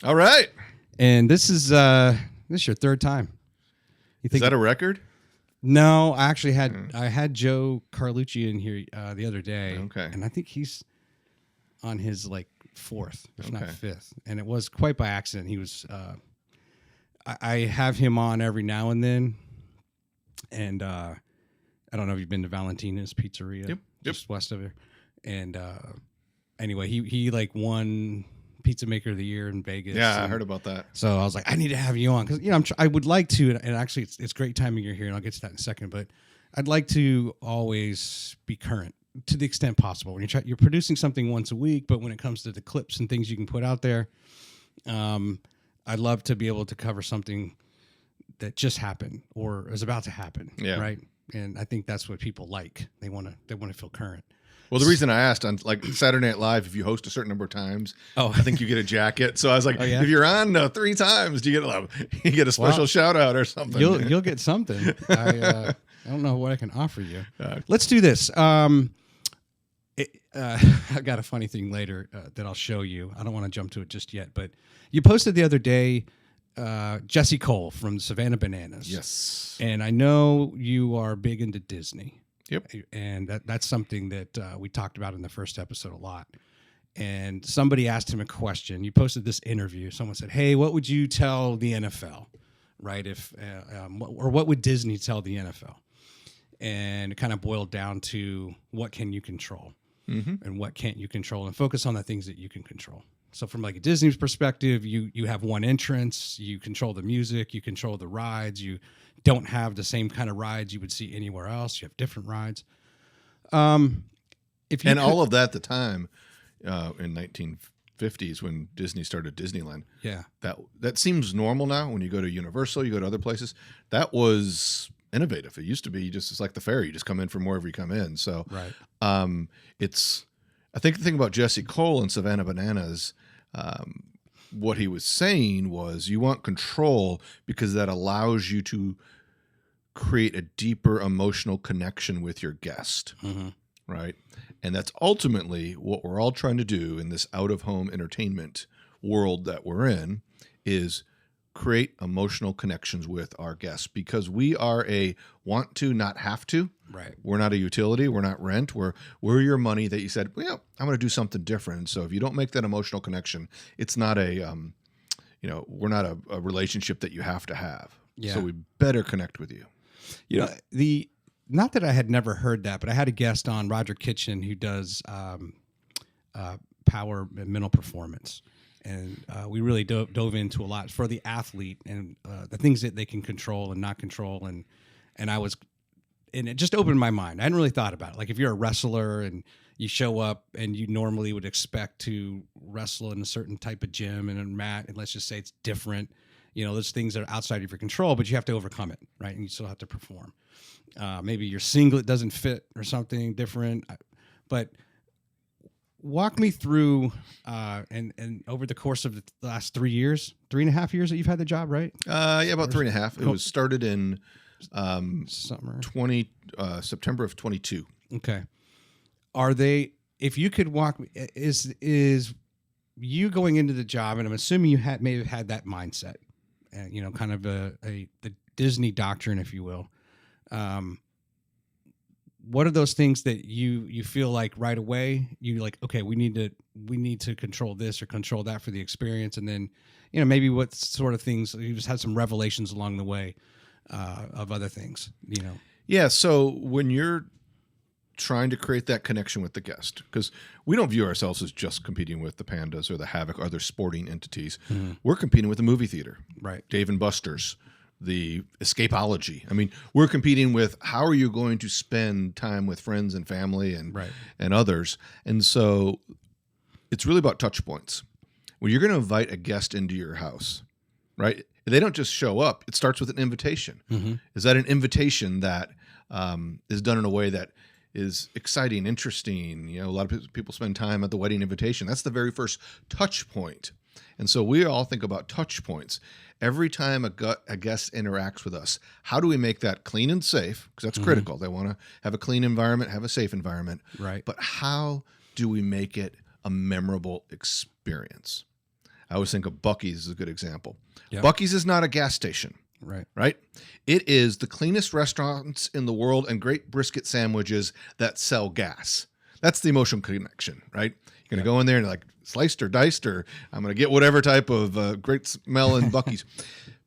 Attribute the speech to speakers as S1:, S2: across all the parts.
S1: All right.
S2: And this is your third time. You think
S1: Is that a record?
S2: No, I actually had Joe Carlucci in here the other day.
S1: Okay.
S2: And I think he's on his like fourth, if not fifth. And it was quite by accident. He was I have him on every now and then. And I don't know if you've been to Valentina's Pizzeria, just west of here. And anyway, he like won Pizza Maker of the Year in Vegas.
S1: Yeah, I heard about that.
S2: So I was like, I need to have you on because I would like to, and actually it's great timing you're here, and I'll get to that in a second. But I'd like to always be current to the extent possible. When you're producing something once a week, but when it comes to the clips and things you can put out there, I'd love to be able to cover something that just happened or is about to happen.
S1: Yeah.
S2: Right. And I think that's what people like. They want to feel current.
S1: Well, the reason I asked on like Saturday Night Live, if you host a certain number of tims, I think you get a jacket. So I was like, if you're on 3 times, do you get a special shout out or something?
S2: You'll get something. I don't know what I can offer you. Let's do this. I got a funny thing later that I'll show you. I don't want to jump to it just yet, but you posted the other day Jesse Cole from Savannah Bananas.
S1: Yes.
S2: And I know you are big into Disney.
S1: Yep.
S2: And that's something that we talked about in the first episode a lot. And somebody asked him a question. You posted this interview. Someone said, hey, what would you tell the NFL? Right? Or what would Disney tell the NFL? And it kind of boiled down to what can you control and what can't you control, and focus on the things that you can control. So from like a Disney's perspective, you have one entrance, you control the music, you control the rides, you don't have the same kind of rides you would see anywhere else. You have different rides. All of that at the time in 1950s when Disney started Disneyland. Yeah. That seems normal now when you go to Universal, you go to other places. That was innovative. It used to be it's like the ferry. You just come in from wherever you come in. So right. I think the thing about Jesse Cole and Savannah Bananas, what he was saying was you want control because that allows you to create a deeper emotional connection with your guest, right? And that's ultimately what we're all trying to do in this out-of-home entertainment world that we're in, is create emotional connections with our guests, because we are a want to, not have to. Right. We're not a utility. We're not rent. We're your money that you said, well, I'm going to do something different. So if you don't make that emotional connection, it's not we're not a relationship that you have to have. Yeah. So we better connect with you. Not that I had never heard that, but I had a guest on, Roger Kitchen, who does power and mental performance. And we really dove into a lot for the athlete and the things that they can control and not control. And it just opened my mind. I hadn't really thought about it. Like if you're a wrestler and you show up and you normally would expect to wrestle in a certain type of gym and a mat, and let's just say it's different. There's things that are outside of your control, but you have to overcome it, right? And you still have to perform. Maybe your singlet doesn't fit or something different. But walk me through, and over the course of the last 3.5 years that you've had the job, right?
S1: About 3.5. It was started in
S2: summer,
S1: September of 22. Okay.
S2: If you could walk me, is you going into the job, and I'm assuming you may have had that mindset, kind of the Disney doctrine, if you will. What are those things that you feel like right away you like, okay, we need to control this or control that for the experience, and then maybe what sort of things you just had some revelations along the way of other things.
S1: Yeah. So when you're trying to create that connection with the guest, because we don't view ourselves as just competing with the Pandas or the Havoc or other sporting entities. We're competing with the movie theater, right? Dave and Buster's, the Escapology. I mean, we're competing with how are you going to spend time with friends and family and others. And so it's really about touch points. When you're going to invite a guest into your house, right? They don't just show up. It starts with an invitation. Is that an invitation that is done in a way that is exciting, interesting? A lot of people spend time at the wedding invitation. That's the very first touch point. And so we all think about touch points. Every time a guest interacts with us, how do we make that clean and safe? Because that's critical. They want to have a clean environment, have a safe environment. Right. But how do we make it a memorable experience? I always think of Buc-ee's as a good example.
S2: Yep.
S1: Buc-ee's is not a gas station,
S2: right?
S1: It is the cleanest restaurants in the world and great brisket sandwiches that sell gas. That's the emotional connection, right? You're going to go in there and like sliced or diced, or I'm going to get whatever type of great smell in Buc-ee's.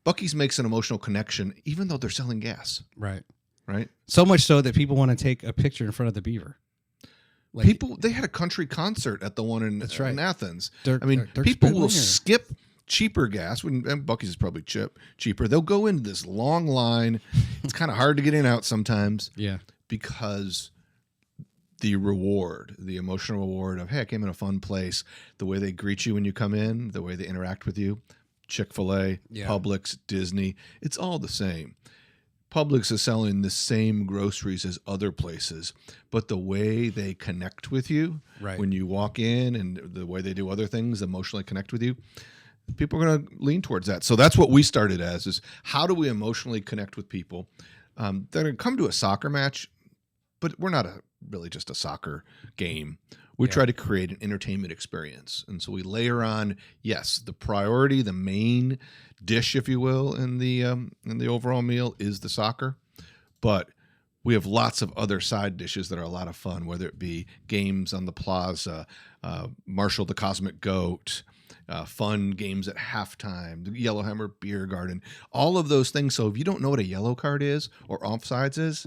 S1: Buc-ee's makes an emotional connection, even though they're selling gas.
S2: Right.
S1: Right.
S2: So much so that people want to take a picture in front of the beaver. Like,
S1: they had a country concert at the one in Athens.
S2: Dirk
S1: People will
S2: Springer.
S1: skip cheaper gas. And Buc-ee's is probably cheaper. They'll go into this long line. It's kind of hard to get in and out sometimes.
S2: Yeah.
S1: Because the reward, the emotional reward of, hey, I came in a fun place, the way they greet you when you come in, the way they interact with you, Chick-fil-A, Publix, Disney, it's all the same. Publix is selling the same groceries as other places, but the way they connect with you when you walk in and the way they do other things, emotionally connect with you, people are going to lean towards that. So that's what we started as, is how do we emotionally connect with people that are going to come to a soccer match, but we're not really just a soccer game. We try to create an entertainment experience. And so we layer on, yes, the priority, the main dish, if you will, in the overall meal is the soccer. But we have lots of other side dishes that are a lot of fun, whether it be games on the plaza, Marshall the Cosmic Goat, fun games at halftime, the Yellowhammer Beer Garden, all of those things. So if you don't know what a yellow card is or offsides is,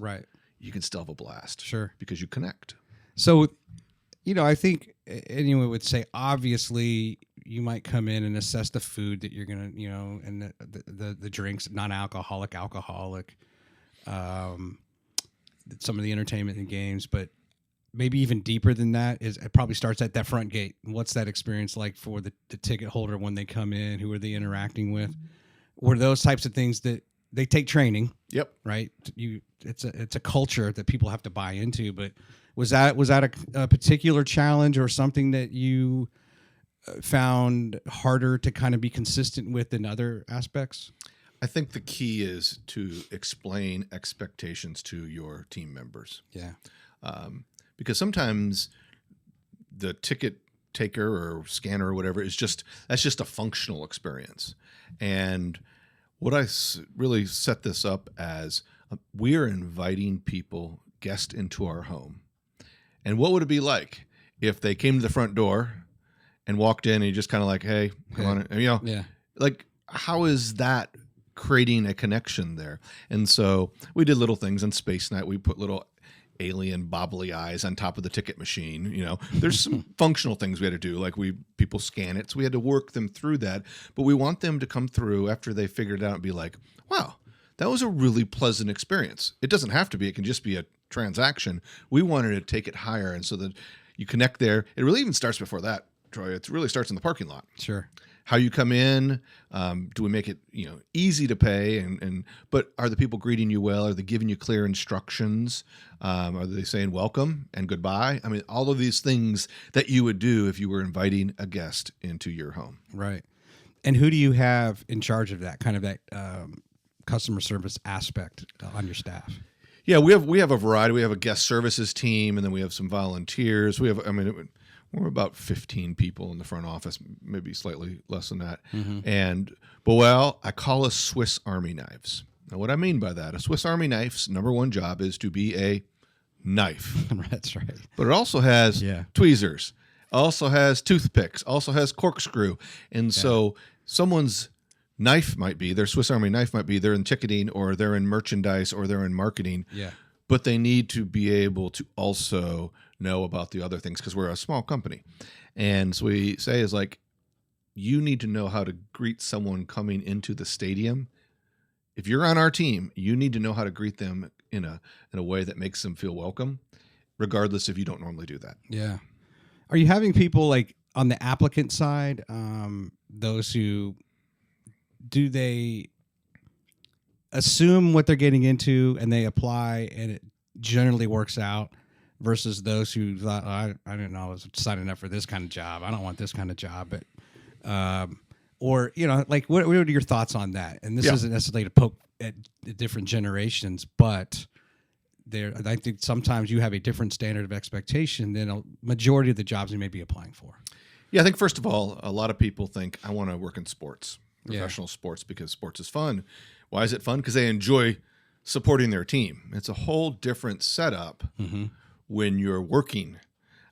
S1: you can still have a blast.
S2: Sure.
S1: Because you connect.
S2: So, I think anyone would say, obviously, you might come in and assess the food that you're going to, and the drinks, non-alcoholic, alcoholic, some of the entertainment and games, but maybe even deeper than that is it probably starts at that front gate. What's that experience like for the ticket holder when they come in? Who are they interacting with? Or those types of things that they take training.
S1: Yep.
S2: Right. It's a culture that people have to buy into, but was that a particular challenge or something that you found harder to kind of be consistent with than other aspects?
S1: I think the key is to explain expectations to your team members.
S2: Yeah.
S1: Because sometimes the ticket taker or scanner or whatever that's just a functional experience. And what I really set this up as, we are inviting guests into our home. And what would it be like if they came to the front door and walked in and you just kind of like, hey, come on, like, how is that creating a connection there? And so we did little things on Space Night. We put little alien bobbly eyes on top of the ticket machine. There's some functional things we had to do, like people scan it, so we had to work them through that. But we want them to come through after they figured it out and be like, wow, that was a really pleasant experience. It doesn't have to be, it can just be a transaction. We wanted to take it higher, and so that you connect there. It really even starts before that, Troy. It really starts in the parking lot.
S2: Sure.
S1: How you come in, do we make it easy to pay, but are the people greeting you well? Are they giving you clear instructions? Are they saying welcome and goodbye? I mean, all of these things that you would do if you were inviting a guest into your home.
S2: Right. And who do you have in charge of that kind of that customer service aspect on your staff?
S1: Yeah, we have a variety. We have a guest services team, and then we have some volunteers. We're about 15 people in the front office, maybe slightly less than that. Mm-hmm. I call us Swiss Army knives. Now, what I mean by that, a Swiss Army knife's number one job is to be a knife.
S2: That's right.
S1: But it also has tweezers, also has toothpicks, also has corkscrew. And so someone's knife might be, their Swiss Army knife might be, they're in ticketing or they're in merchandise or they're in marketing.
S2: Yeah.
S1: But they need to be able to also know about the other things because we're a small company. And so we say is like, you need to know how to greet someone coming into the stadium. If you're on our team, you need to know how to greet them in a way that makes them feel welcome, regardless if you don't normally do that.
S2: Yeah. Are you having people like on the applicant side, those who do they assume what they're getting into and they apply and it generally works out, versus those who thought, I didn't know I was signing up for this kind of job. I don't want this kind of job. But, or, like what are your thoughts on that? And this isn't necessarily to poke at different generations, but I think sometimes you have a different standard of expectation than a majority of the jobs you may be applying for.
S1: Yeah, I think first of all, a lot of people think I want to work in sports, professional sports, because sports is fun. Why is it fun? Because they enjoy supporting their team. It's a whole different setup when you're working.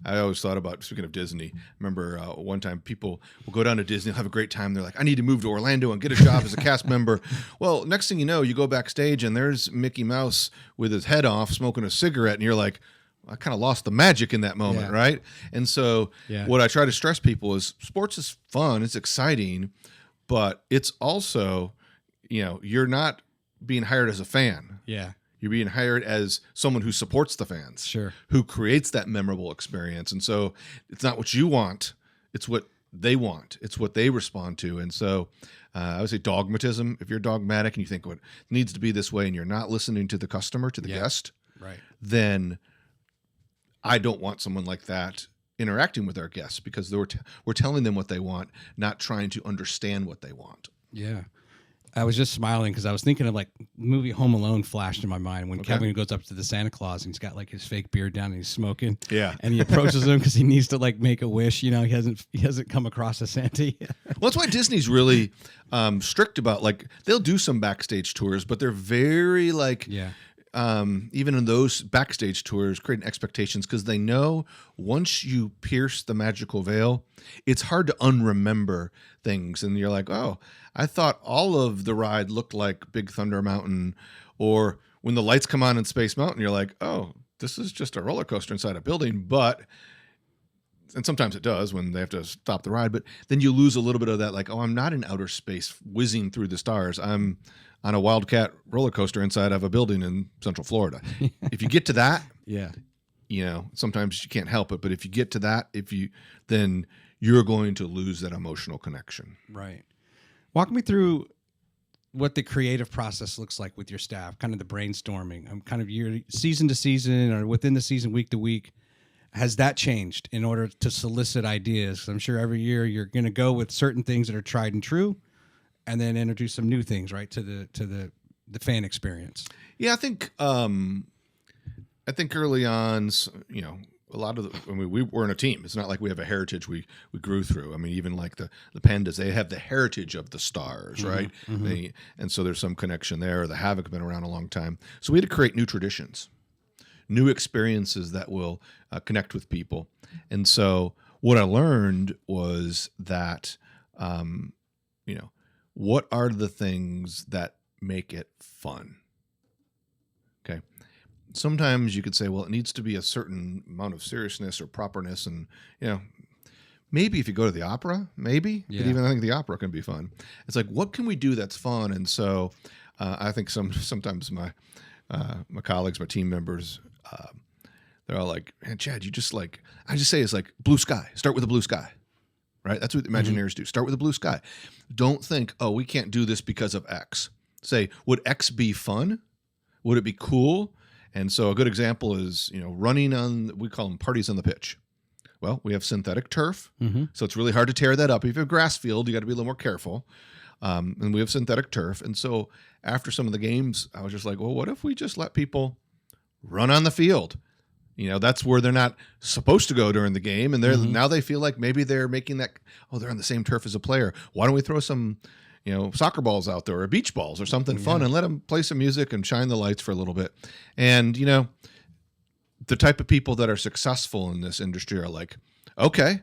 S1: I always thought about, speaking of Disney, I remember one time people will go down to Disney, have a great time. They're like, I need to move to Orlando and get a job as a cast member. Well, next thing you know, you go backstage and there's Mickey Mouse with his head off smoking a cigarette. And you're like, I kind of lost the magic in that moment, right? And so what I try to stress people is sports is fun. It's exciting, but it's also, you're not being hired as a fan.
S2: Yeah.
S1: You're being hired as someone who supports the fans, who creates that memorable experience. And so it's not what you want. It's what they want. It's what they respond to. And so I would say dogmatism. If you're dogmatic and you think, well, it needs to be this way, and you're not listening to the customer, to the guest, then I don't want someone like that interacting with our guests, because we're telling them what they want, not trying to understand what they want.
S2: Yeah. I was just smiling because I was thinking of, like, movie Home Alone flashed in my mind when Kevin goes up to the Santa Claus and he's got, like, his fake beard down and he's smoking.
S1: Yeah.
S2: And he approaches him because he needs to, like, make a wish. He hasn't come across a Santa yet.
S1: Well, that's why Disney's really strict about, like, they'll do some backstage tours, but they're very, like, even in those backstage tours, creating expectations, because they know once you pierce the magical veil, it's hard to unremember things. And you're like, oh, I thought all of the ride looked like Big Thunder Mountain. Or when the lights come on in Space Mountain, you're like, oh, this is just a roller coaster inside a building. And sometimes it does when they have to stop the ride, but then you lose a little bit of that, like, oh, I'm not in outer space whizzing through the stars. I'm on a Wildcat roller coaster inside of a building in Central Florida. If you get to that, sometimes you can't help it. But if you get to that, then you're going to lose that emotional connection.
S2: Right. Walk me through what the creative process looks like with your staff, kind of the brainstorming. I'm kind of season to season, or within the season, week to week. Has that changed in order to solicit ideas? I'm sure every year you're going to go with certain things that are tried and true, and then introduce some new things, right, to the fan experience.
S1: Yeah, I think early on, a lot of we were in a team. It's not like we have a heritage we grew through. I mean, even like the Pandas, they have the heritage of the Stars, right? And so there's some connection there. The Havoc have been around a long time. So we had to create new traditions, new experiences that will connect with people. And so what I learned was that, what are the things that make it fun? Okay. Sometimes you could say, well, it needs to be a certain amount of seriousness or properness. And, maybe if you go to the opera, maybe. But even I think the opera can be fun. It's like, what can we do that's fun? And so I think sometimes my colleagues, my team members, they're all like, man, Chad, I just say it's like blue sky. Start with a blue sky. Right? That's what Imagineers do. Start with a blue sky. Don't think, oh, we can't do this because of X. Say, would X be fun? Would it be cool? And so a good example is, running on, we call them parties on the pitch. Well, we have synthetic turf, so it's really hard to tear that up. If you have a grass field, you got to be a little more careful. And we have synthetic turf. And so after some of the games, I was just like, well, what if we just let people run on the field? That's where they're not supposed to go during the game. And now they feel like maybe they're making that, they're on the same turf as a player. Why don't we throw some, soccer balls out there or beach balls or something fun and let them play some music and shine the lights for a little bit. And, the type of people that are successful in this industry are like, okay,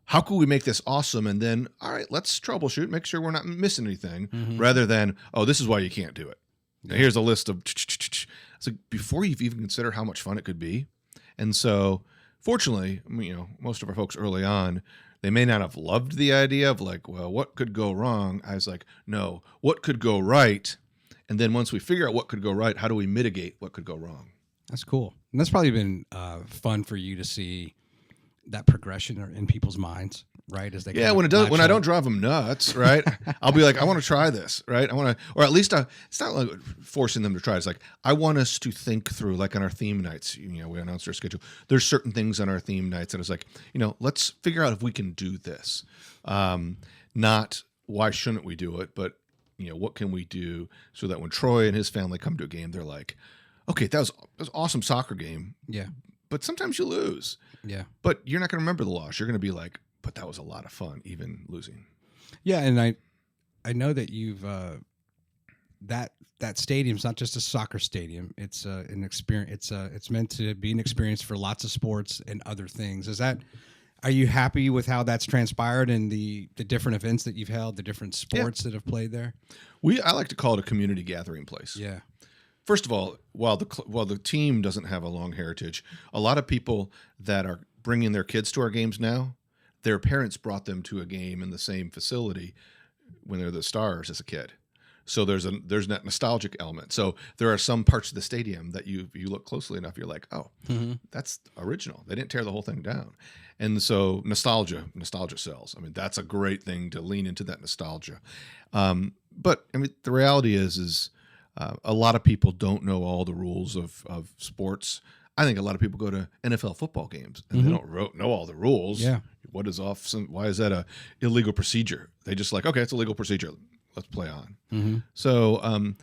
S1: how can we make this awesome? And then, all right, let's troubleshoot, make sure we're not missing anything, rather than, oh, this is why you can't do it. Now, here's a list of, it's like, before you've even considered how much fun it could be. And so, fortunately, most of our folks early on, they may not have loved the idea of like, well, what could go wrong? I was like, no, what could go right? And then once we figure out what could go right, how do we mitigate what could go wrong?
S2: That's cool. And that's probably been fun for you to see that progression in people's minds, right? As they
S1: when I don't drive them nuts, right? I'll be like, I want to try this, right? I want to, or at least it's not like forcing them to try. It's like, I want us to think through, like on our theme nights, we announce our schedule. There's certain things on our theme nights that it's like, let's figure out if we can do this. Not why shouldn't we do it, but what can we do so that when Troy and his family come to a game, they're like, okay, that was an awesome soccer game.
S2: Yeah.
S1: But sometimes you lose.
S2: Yeah.
S1: But you're not going to remember the loss. You're going to be like, but that was a lot of fun, even losing.
S2: Yeah, and I know that you've that stadium's not just a soccer stadium. It's an experience. It's meant to be an experience for lots of sports and other things. Are you happy with how that's transpired and the different events that you've held, the different sports that have played there?
S1: I like to call it a community gathering place.
S2: Yeah.
S1: First of all, while the team doesn't have a long heritage, a lot of people that are bringing their kids to our games now, their parents brought them to a game in the same facility when they're the Stars as a kid. So there's that nostalgic element. So there are some parts of the stadium that you look closely enough, you're like, oh, that's original. They didn't tear the whole thing down. And so nostalgia sells. I mean, that's a great thing to lean into, that nostalgia. But I mean, the reality is a lot of people don't know all the rules of sports. I think a lot of people go to NFL football games and they don't know all the rules.
S2: Yeah.
S1: Why is that a illegal procedure? They just like, okay, it's a legal procedure. Let's play on. So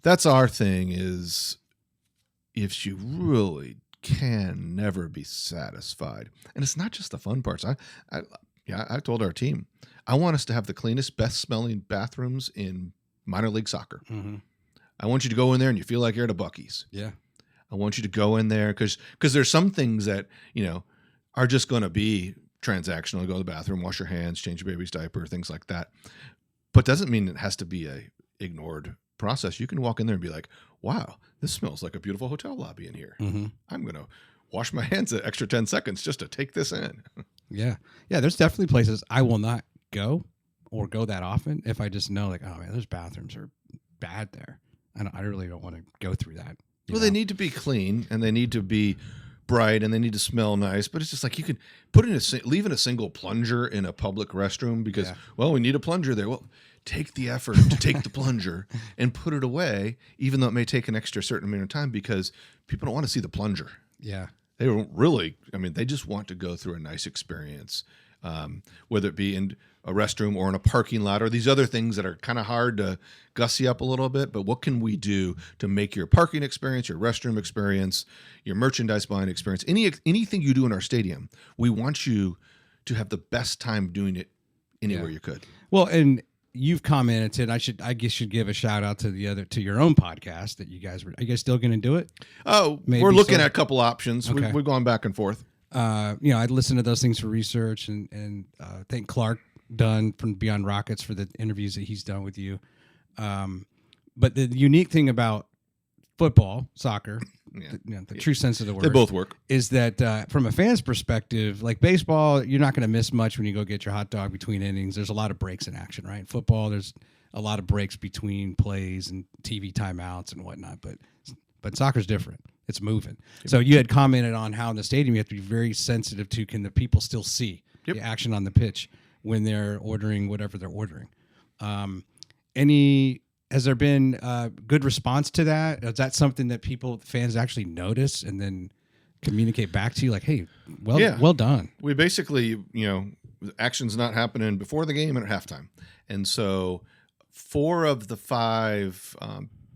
S1: that's our thing, is if you really can never be satisfied. And it's not just the fun parts. I told our team, I want us to have the cleanest, best smelling bathrooms in minor league soccer. I want you to go in there and you feel like you're at a Buc-ee's.
S2: Yeah.
S1: I want you to go in there because there's some things that, are just going to be transactional. Go to the bathroom, wash your hands, change your baby's diaper, things like that. But doesn't mean it has to be a ignored process. You can walk in there and be like, wow, this smells like a beautiful hotel lobby in here. I'm going to wash my hands an extra 10 seconds just to take this in.
S2: Yeah. Yeah, there's definitely places I will not go that often if I just know, like, oh, man, those bathrooms are bad there. I really don't want to go through that.
S1: Well, they need to be clean and they need to be bright and they need to smell nice, but it's just like you could leave in a single plunger in a public restroom because, well, we need a plunger there. Well, take the effort to take the plunger and put it away, even though it may take an extra certain amount of time, because people don't want to see the plunger.
S2: Yeah.
S1: They don't really, they just want to go through a nice experience, whether it be in a restroom or in a parking lot or these other things that are kind of hard to gussy up a little bit. But what can we do to make your parking experience, your restroom experience, your merchandise buying experience, anything you do in our stadium, we want you to have the best time doing it anywhere you could.
S2: Well, and you've commented, I guess should give a shout out to your own podcast that are you guys still going to do it?
S1: Oh, we're looking at a couple options.
S2: Okay.
S1: We've gone back and forth.
S2: I'd listen to those things for research and thank Clark Dunn from Beyond Rockets for the interviews that he's done with you. But the unique thing about football, soccer, the true sense of the word,
S1: they both work,
S2: is that from a fan's perspective, like baseball, you're not going to miss much when you go get your hot dog between innings. There's a lot of breaks in action, right? Football, there's a lot of breaks between plays and TV timeouts and whatnot. But soccer's different. It's moving. So you had commented on how in the stadium you have to be very sensitive to, can the people still see the action on the pitch when they're ordering whatever they're ordering. Has there been good response to that? Is that something that fans actually notice and then communicate back to you like, hey, well done?
S1: We basically, action's not happening before the game and at halftime. And so 4 of the 5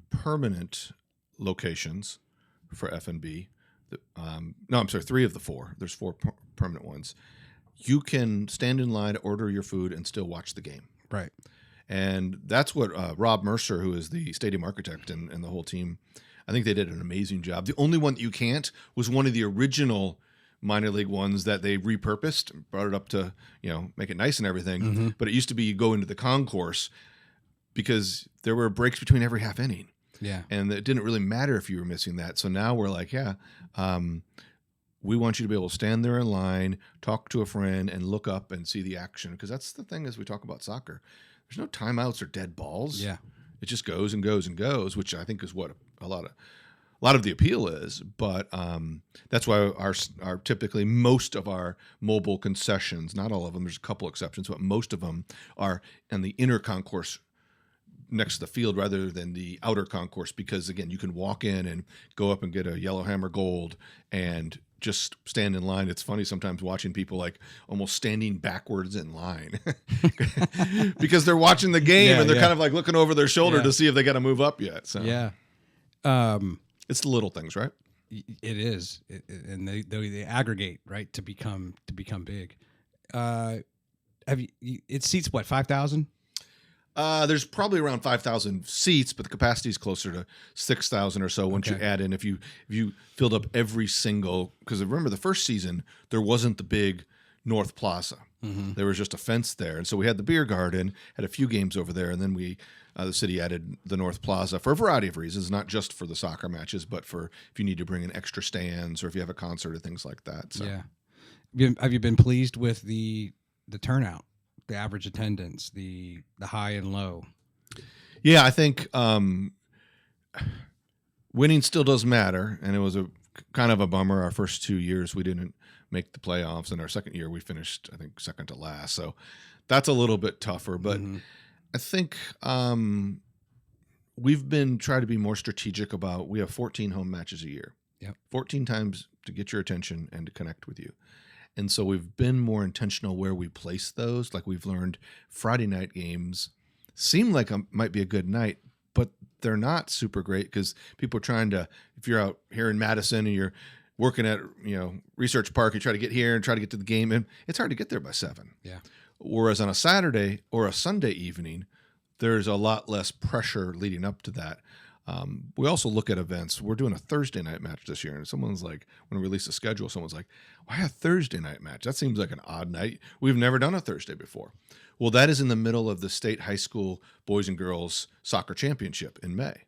S1: permanent locations for F&B, 3 of the 4. There's 4 permanent ones. You can stand in line, order your food, and still watch the game.
S2: Right.
S1: And that's what Rob Mercer, who is the stadium architect and the whole team, I think they did an amazing job. The only one that you can't was one of the original minor league ones that they repurposed, brought it up to, make it nice and everything. But it used to be you go into the concourse because there were breaks between every half inning.
S2: Yeah.
S1: And it didn't really matter if you were missing that. So now we're like, we want you to be able to stand there in line, talk to a friend, and look up and see the action. Because that's the thing as we talk about soccer. There's no timeouts or dead balls.
S2: Yeah.
S1: It just goes and goes and goes, which I think is what a lot of the appeal is. But that's why our typically most of our mobile concessions, not all of them, there's a couple exceptions, but most of them are in the inner concourse next to the field rather than the outer concourse, because again, you can walk in and go up and get a Yellowhammer Gold and just stand in line. It's funny sometimes watching people like almost standing backwards in line because they're watching the game and they're kind of like looking over their shoulder to see if they got to move up yet. So it's the little things, right?
S2: It is, and they aggregate, right, to become big. Have you? It seats what, 5,000?
S1: There's probably around 5,000 seats, but the capacity is closer to 6,000 or so once you add in if you filled up every single, because remember the first season there wasn't the big North Plaza. There was just a fence there, and so we had the beer garden, had a few games over there, and then the city added the North Plaza for a variety of reasons, not just for the soccer matches, but for if you need to bring in extra stands or if you have a concert or things like that. So.
S2: Yeah. Have you been pleased with the turnout? The average attendance, the high and low.
S1: Yeah, I think winning still does matter, and it was a kind of a bummer. Our first 2 years we didn't make the playoffs, and our second year we finished, I think, second to last. So that's a little bit tougher. But I think we've been trying to be more strategic about. We have 14 home matches a year. 14 times to get your attention and to connect with you. And so we've been more intentional where we place those. Like we've learned Friday night games seem like might be a good night, but they're not super great because people are trying to, if you're out here in Madison and you're working at, Research Park, you try to get here and try to get to the game, and it's hard to get there by 7.
S2: Yeah.
S1: Whereas on a Saturday or a Sunday evening, there's a lot less pressure leading up to that. We also look at events. We're doing a Thursday night match this year, and someone's like, when we release the schedule, someone's like, why a Thursday night match? That seems like an odd night. We've never done a Thursday before. Well, that is in the middle of the state high school boys and girls soccer championship in May.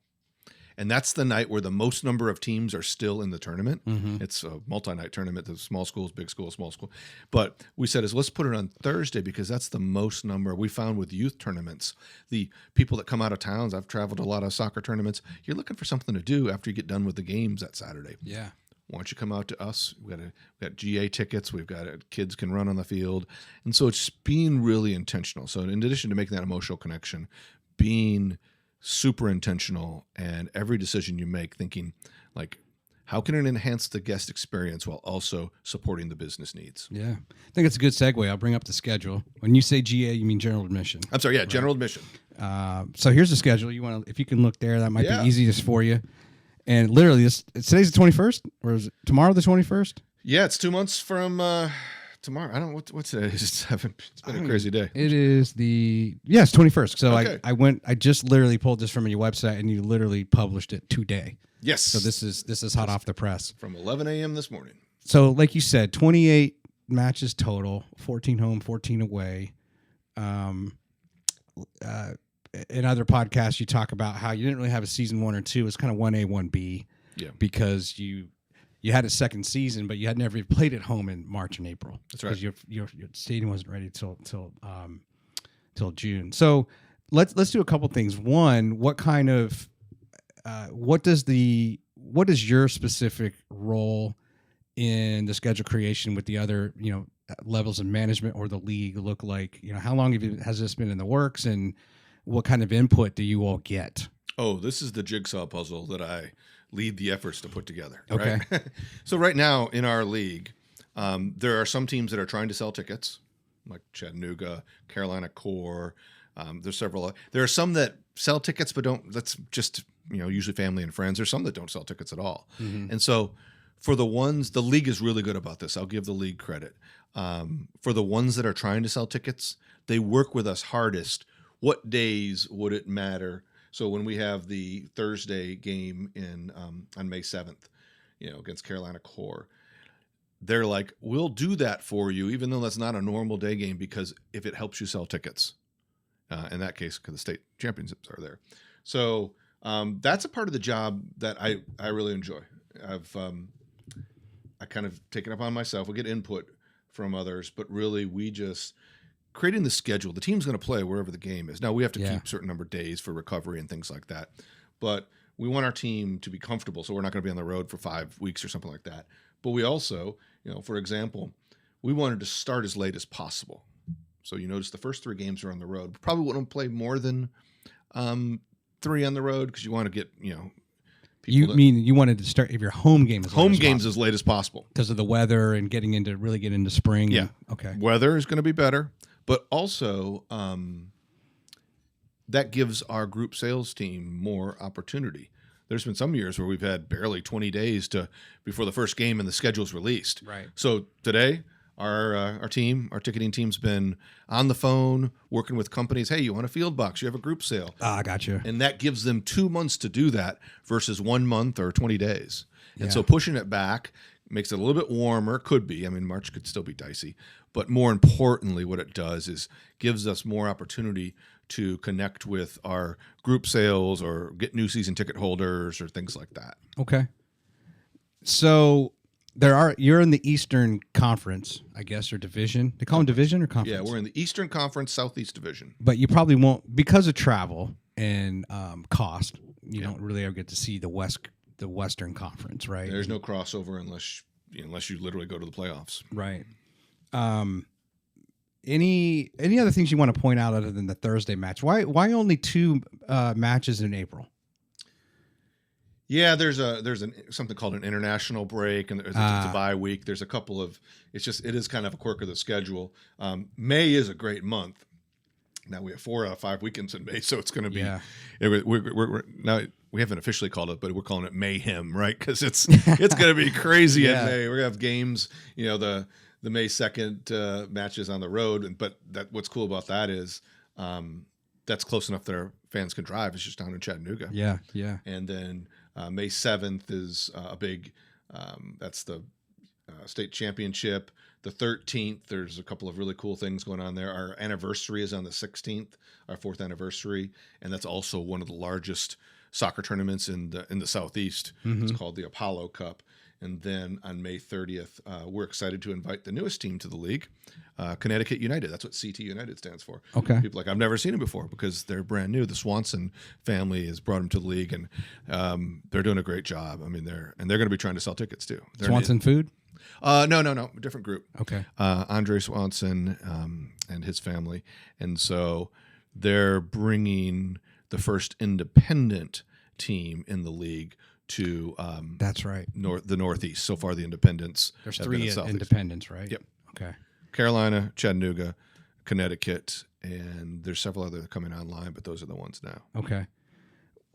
S1: And that's the night where the most number of teams are still in the tournament. It's a multi-night tournament, the small schools, big school, small school. But we said let's put it on Thursday because that's the most number. We found with youth tournaments, the people that come out of towns, I've traveled a lot of soccer tournaments, you're looking for something to do after you get done with the games that Saturday.
S2: Yeah.
S1: Why don't you come out to us? We got GA tickets. We've got kids can run on the field. And so it's being really intentional. So in addition to making that emotional connection, being super intentional, and every decision you make thinking like, how can it enhance the guest experience while also supporting the business needs?
S2: Yeah. I think it's a good segue. I'll bring up the schedule. When you say GA, you mean general admission.
S1: I'm sorry. Yeah. Right. General admission.
S2: So here's the schedule. If you can look there, that might be easiest for you. And literally today's the 21st, or is it tomorrow the 21st?
S1: Yeah. It's 2 months from, tomorrow. I don't know what's today. It's been a crazy day.
S2: It is it's 21st. So okay. I just literally pulled this from your website, and you literally published it today.
S1: Yes.
S2: So this is hot off the press.
S1: From 11 a.m. this morning.
S2: So like you said, 28 matches total, 14 home, 14 away. In other podcasts, you talk about how you didn't really have a season 1 or 2. It's kind of 1A, 1B.
S1: Yeah.
S2: Because you had a second season, but you had never played at home in March and April.
S1: That's right.
S2: Because your stadium wasn't ready till June. So let's do a couple things. One, what is your specific role in the schedule creation with the other levels of management or the league look like? How long has this been in the works, and what kind of input do you all get?
S1: Oh, this is the jigsaw puzzle that I lead the efforts to put together.
S2: Okay.
S1: Right? So right now in our league, there are some teams that are trying to sell tickets, like Chattanooga, Carolina Core. There's several. There are some that sell tickets but don't. That's just usually family and friends. There's some that don't sell tickets at all. And so for the ones, the league is really good about this. I'll give the league credit. For the ones that are trying to sell tickets, they work with us hardest. What days would it matter? So when we have the Thursday game on May 7th, against Carolina Core, they're like, we'll do that for you, even though that's not a normal day game, because if it helps you sell tickets, in that case, because the state championships are there. So that's a part of the job that I really enjoy. I kind of take it upon myself. We get input from others, but really we just creating the schedule. The team's going to play wherever the game is. Now we have to keep a certain number of days for recovery and things like that, but we want our team to be comfortable. So we're not going to be on the road for 5 weeks or something like that. But we also, for example, we wanted to start as late as possible. So you notice the first 3 games are on the road. We probably wouldn't play more than 3 on the road because you want to get,
S2: you wanted to start if your home game is
S1: as late as possible
S2: because of the weather and getting into spring.
S1: Yeah.
S2: Okay.
S1: Weather is going to be better, but also that gives our group sales team more opportunity. There's been some years where we've had barely 20 days before the first game and the schedule's released.
S2: Right.
S1: So today our ticketing team's been on the phone working with companies. Hey, you want a field box? You have a group sale.
S2: I got you.
S1: And that gives them 2 months to do that versus 1 month or 20 days. And
S2: Yeah.
S1: so pushing it back makes it a little bit warmer. Could be. I mean, March could still be dicey. But more importantly, what it does is gives us more opportunity to connect with our group sales or get new season ticket holders or things like that.
S2: Okay. So you're in the Eastern Conference, I guess, or division. They call them division or conference?
S1: Yeah, we're in the Eastern Conference, Southeast Division.
S2: But you probably won't, because of travel and cost, you don't really ever get to see the Western Conference, right?
S1: There's no crossover unless you literally go to the playoffs.
S2: Right. Any other things you want to point out other than the Thursday match? Why only 2 matches in April?
S1: Yeah, there's something called an international break, and it's a bye week. There's a couple of it is kind of a quirk of the schedule. May is a great month. Now we have 4 out of 5 weekends in May, so it's going to be. Yeah. We're now we haven't officially called it, but we're calling it Mayhem, right? Because it's going to be crazy in May. We're going to have games. The May 2nd matches on the road, but what's cool about that is that's close enough that our fans can drive. It's just down in Chattanooga.
S2: Yeah.
S1: And then May 7th is a big. That's the state championship. The 13th, there's a couple of really cool things going on there. Our anniversary is on the 16th, our 4th anniversary, and that's also one of the largest soccer tournaments in the Southeast. Mm-hmm. It's called the Apollo Cup. And then on May 30th, we're excited to invite the newest team to the league, Connecticut United. That's what CT United stands for.
S2: Okay.
S1: People I've never seen them before because they're brand new. The Swanson family has brought them to the league, and they're doing a great job. I mean, they're going to be trying to sell tickets too.
S2: Swanson Food?
S1: No, different group.
S2: Okay.
S1: Andre Swanson and his family, and so they're bringing the first independent team in the league to
S2: that's right,
S1: the Northeast. So far, the independents.
S2: There's 3 independents, right?
S1: Yep.
S2: Okay.
S1: Carolina, Chattanooga, Connecticut, and there's several other coming online, but those are the ones now.
S2: Okay.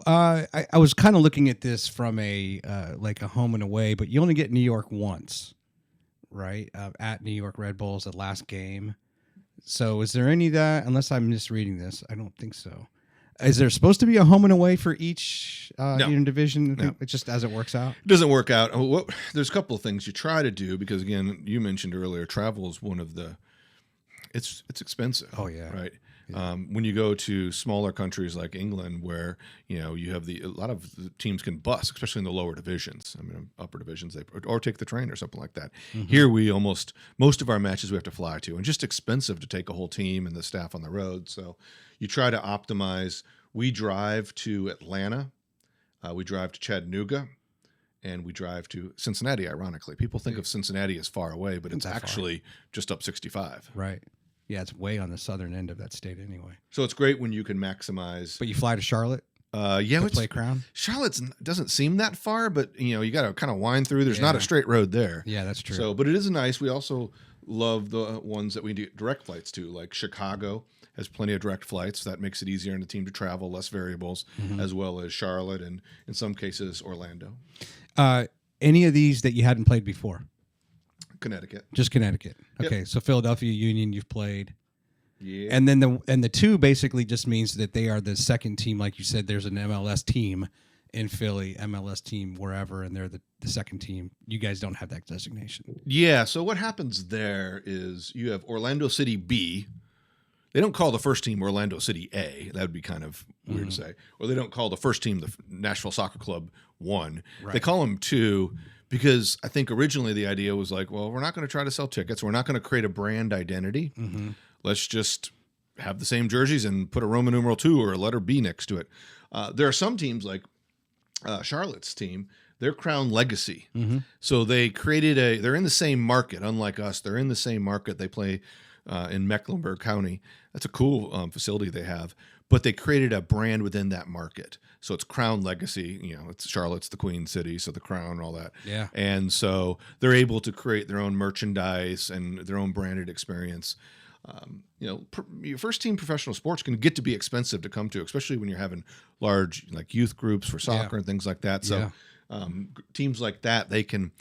S2: I was kind of looking at this from a home and away, but you only get New York once, right? At New York Red Bulls, the last game. So is there any of that? Unless I'm misreading this, I don't think so. Is there supposed to be a home and away for each division?
S1: No.
S2: It's just as it works out?
S1: It doesn't work out. There's a couple of things you try to do because, again, you mentioned earlier, travel is one of the – it's expensive.
S2: Oh, yeah.
S1: Right?
S2: Yeah.
S1: When you go to smaller countries like England where, you have a lot of the teams can bus, especially in the lower divisions. I mean, upper divisions, or take the train or something like that. Mm-hmm. Here most of our matches we have to fly to, and just expensive to take a whole team and the staff on the road. So you try to optimize. We drive to Atlanta, we drive to Chattanooga, and we drive to Cincinnati, ironically. People think of Cincinnati as far away, but it's actually just up 65.
S2: Right. Yeah, it's way on the southern end of that state anyway.
S1: So it's great when you can maximize.
S2: But you fly to Charlotte?
S1: To
S2: play Crown?
S1: Charlotte doesn't seem that far, but you got to kind of wind through. There's not a straight road there.
S2: Yeah, that's true.
S1: So, but it is nice. We also love the ones that we do direct flights to, like Chicago has plenty of direct flights. That makes it easier on the team to travel, less variables, as well as Charlotte and in some cases Orlando.
S2: Any of these that you hadn't played before?
S1: Connecticut.
S2: Just Connecticut. Okay,
S1: Yep.
S2: So Philadelphia Union you've played.
S1: Yeah.
S2: And then the 2 basically just means that they are the second team, like you said. There's an MLS team in Philly, MLS team wherever, and they're the second team. You guys don't have that designation.
S1: Yeah. So what happens there is you have Orlando City B. They don't call the first team Orlando City A. That would be kind of weird to say. Or they don't call the first team the Nashville Soccer Club 1. Right. They call them 2 because I think originally the idea was like, well, we're not going to try to sell tickets. We're not going to create a brand identity. Mm-hmm. Let's just have the same jerseys and put a Roman numeral 2 or a letter B next to it. There are some teams like Charlotte's team. They're Crown Legacy. Mm-hmm. So they created they're in the same market. Unlike us, they're in the same market. They play in Mecklenburg County. That's a cool facility they have. But they created a brand within that market. So it's Crown Legacy. It's Charlotte's the Queen City, so the Crown and all that.
S2: Yeah.
S1: And so they're able to create their own merchandise and their own branded experience. Your first team professional sports can get to be expensive to come to, especially when you're having large youth groups for soccer and things like that. So teams like that, they can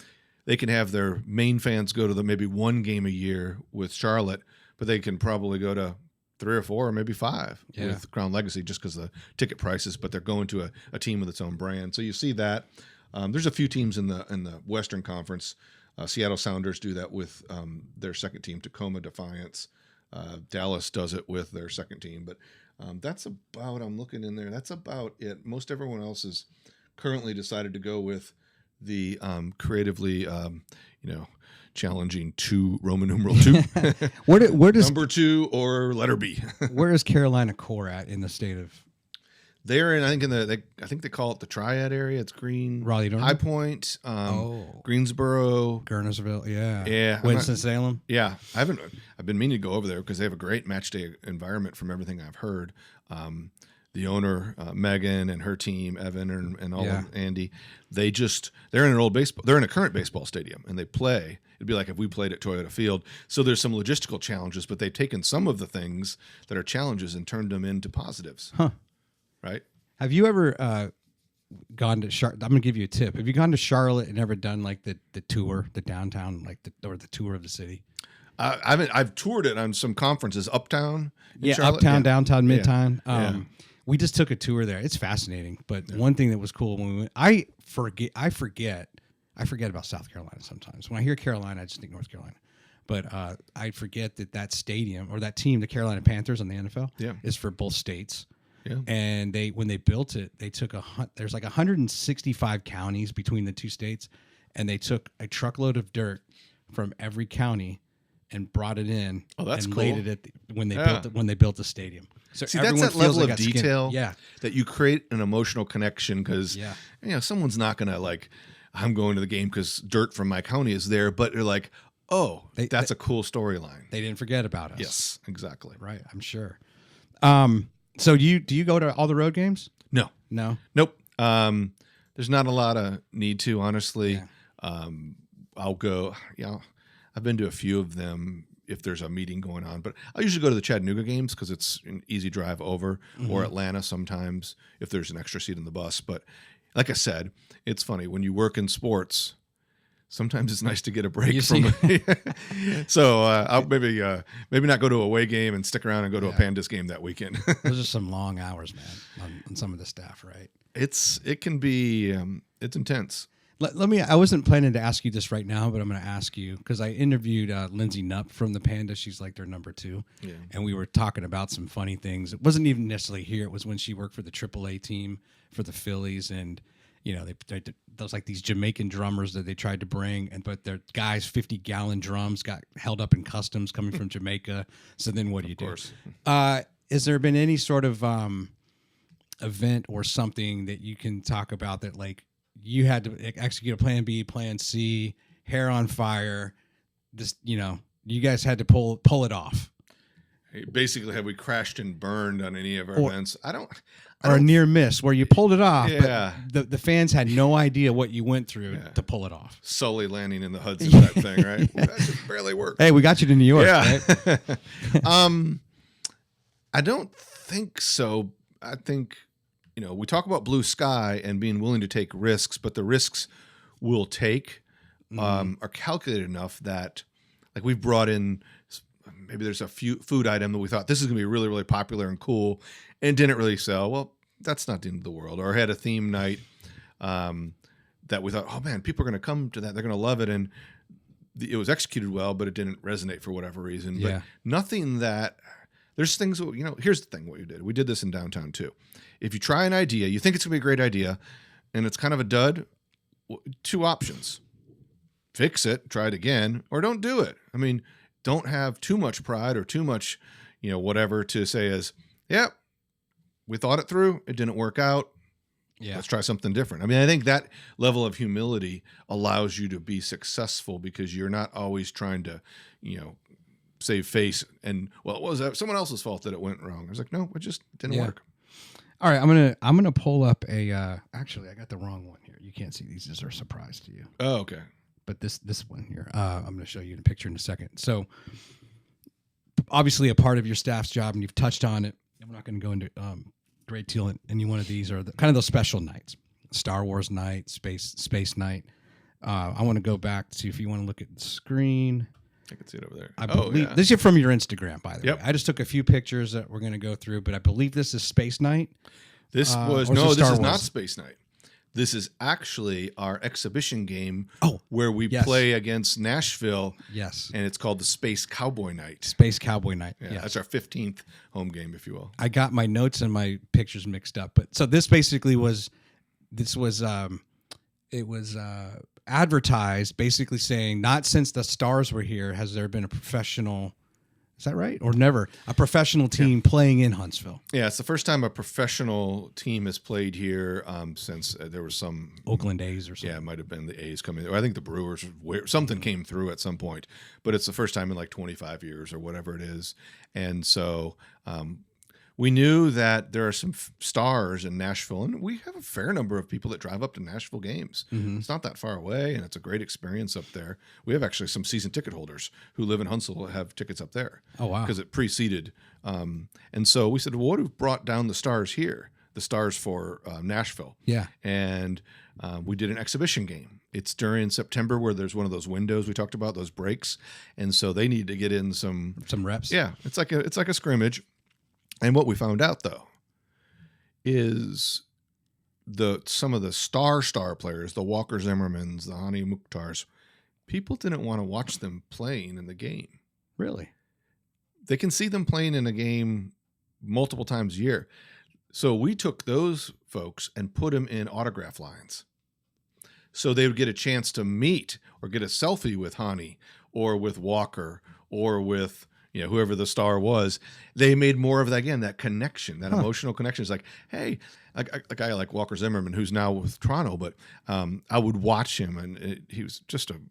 S1: they can have their main fans go to maybe one game a year with Charlotte, but they can probably go to 3 or 4 or maybe 5 with Crown Legacy just because of the ticket prices, but they're going to a team with its own brand. So you see that. There's a few teams in the Western Conference. Seattle Sounders do that with their second team, Tacoma Defiance. Dallas does it with their second team. But that's about, I'm looking in there, that's about it. Most everyone else has currently decided to go with the creatively, challenging 2 Roman numeral 2.
S2: Where does
S1: number 2 or letter B?
S2: Where is Carolina Core at in the state of?
S1: They're in, I think they call it the Triad area. It's Green,
S2: Raleigh,
S1: High Point, Greensboro,
S2: Gurnersville, yeah,
S1: Winston-Salem. Yeah, I've been meaning to go over there because they have a great match day environment from everything I've heard. The owner, Megan, and her team, Evan and all of them, Andy, they're in a current baseball stadium and they play. It'd be like if we played at Toyota Field. So there's some logistical challenges, but they've taken some of the things that are challenges and turned them into positives.
S2: Huh.
S1: Right?
S2: Have you ever gone to Charlotte? I'm gonna give you a tip. Have you gone to Charlotte and ever done like the tour, the downtown, or the tour of the city?
S1: I've toured it on some conferences uptown.
S2: Charlotte? Uptown, downtown, midtown. We just took a tour there. It's fascinating. But one thing that was cool when we went, I forget about South Carolina sometimes. When I hear Carolina, I just think North Carolina. But I forget that stadium or that team, the Carolina Panthers on the NFL, is for both states. Yeah. And when they built it, they took there's like 165 counties between the 2 states, and they took a truckload of dirt from every county and brought it in. Oh, that's and cool. Laid it when they built the stadium. So
S1: see, that's that level of detail that you create an emotional connection because someone's not gonna like, I'm going to the game because dirt from my county is there, but they're like, oh, that's a cool storyline.
S2: They didn't forget about us.
S1: Yes, exactly.
S2: Right, I'm sure. So do you go to all the road games?
S1: No. Nope. There's not a lot of need to, honestly. Yeah. I'll go. I've been to a few of them if there's a meeting going on, but I usually go to the Chattanooga games because it's an easy drive over, or Atlanta sometimes if there's an extra seat in the bus. But like I said, it's funny when you work in sports. Sometimes it's nice to get a break from it. So I'll maybe not go to a away game and stick around and go to a Pandas game that weekend.
S2: Those are some long hours, man, on some of the staff, right?
S1: It can be it's intense.
S2: I wasn't planning to ask you this right now, but I'm going to ask you because I interviewed Lindsay Knupp from the Panda. She's like their number 2. Yeah. And we were talking about some funny things. It wasn't even necessarily here. It was when she worked for the AAA team for the Phillies, and those like these Jamaican drummers that they tried to bring, but their guys' 50-gallon drums got held up in customs coming from Jamaica. So then what do you do? Has there been any sort of event or something that you can talk about that like you had to execute a plan B, plan C, hair on fire? This, you guys had to pull it off.
S1: Basically, have we crashed and burned on any of our events?
S2: Or a near miss where you pulled it off, but the fans had no idea what you went through to pull it off.
S1: Sully landing in the Hudson type thing, right? Well, that just barely worked.
S2: Hey, we got you to New York, right?
S1: I don't think so. I think, we talk about blue sky and being willing to take risks, but the risks we'll take are calculated enough that, like, we've brought in, maybe there's a food item that we thought this is going to be really, really popular and cool and didn't really sell. Well, that's not the end of the world. Or had a theme night that we thought, oh man, people are going to come to that. They're going to love it. And it was executed well, but it didn't resonate for whatever reason.
S2: Yeah.
S1: But nothing that, there's things, here's the thing, what you did. We did this in downtown too. If you try an idea, you think it's going to be a great idea, and it's kind of a dud, 2 options. Fix it, try it again, or don't do it. I mean, don't have too much pride or too much, whatever to say as, we thought it through. It didn't work out. Yeah. Let's try something different. I mean, I think that level of humility allows you to be successful because you're not always trying to, save face and, well, it was someone else's fault that it went wrong. I was like, no, it just didn't work.
S2: All right. I'm gonna pull up actually, I got the wrong one here. You can't see these. These are a surprise to you.
S1: Oh, okay.
S2: But this one here, I'm going to show you the picture in a second. So obviously a part of your staff's job, and you've touched on it, and we're not going to go into great deal in any one of these, are kind of those special nights, Star Wars night, space night. I want to go back to, if you want to look at the screen.
S1: I can see it over there.
S2: I believe this is from your Instagram, by the
S1: Yep.
S2: way. I just took a few pictures that we're going to go through, but I believe this is Space Night.
S1: This was
S2: or is it
S1: this
S2: Star
S1: is not
S2: Wars?
S1: Space Night. This is actually our exhibition game where we
S2: yes.
S1: play against Nashville.
S2: Yes.
S1: And it's called the Space Cowboy Night.
S2: Space Cowboy Night.
S1: Yeah,
S2: yes.
S1: that's our 15th home game, if you will.
S2: I got my notes and my pictures mixed up, but so this basically was advertised, basically saying, not since the Stars were here has there been a professional. Is that right? Or never a professional team playing in Huntsville.
S1: Yeah, it's the first time a professional team has played here since there was some
S2: Oakland A's or something.
S1: Yeah, it might have been the A's coming. Or I think the Brewers. Something came through at some point, but it's the first time in like 25 years or whatever it is. And so we knew that there are some stars in Nashville, and we have a fair number of people that drive up to Nashville games.
S2: Mm-hmm.
S1: It's not that far away, and it's a great experience up there. We have actually some season ticket holders who live in Huntsville that have tickets up there.
S2: Oh, wow.
S1: Because it preceded. And so we said, well, what have brought down the stars here? The stars for Nashville.
S2: Yeah.
S1: And we did an exhibition game. It's during September where there's one of those windows we talked about, those breaks. And so they need to get in some
S2: reps.
S1: Yeah. It's like a scrimmage. And what we found out, though, is some of the star players, the Walker Zimmermans, the Hani Mukhtars, people didn't want to watch them playing in the game.
S2: Really?
S1: They can see them playing in a game multiple times a year. So we took those folks and put them in autograph lines. So they would get a chance to meet or get a selfie with Hani or with Walker or with whoever the star was. They made more of that, again, that connection, that emotional connection. It's like, hey, a guy like Walker Zimmerman, who's now with Toronto, but I would watch him, and he was just a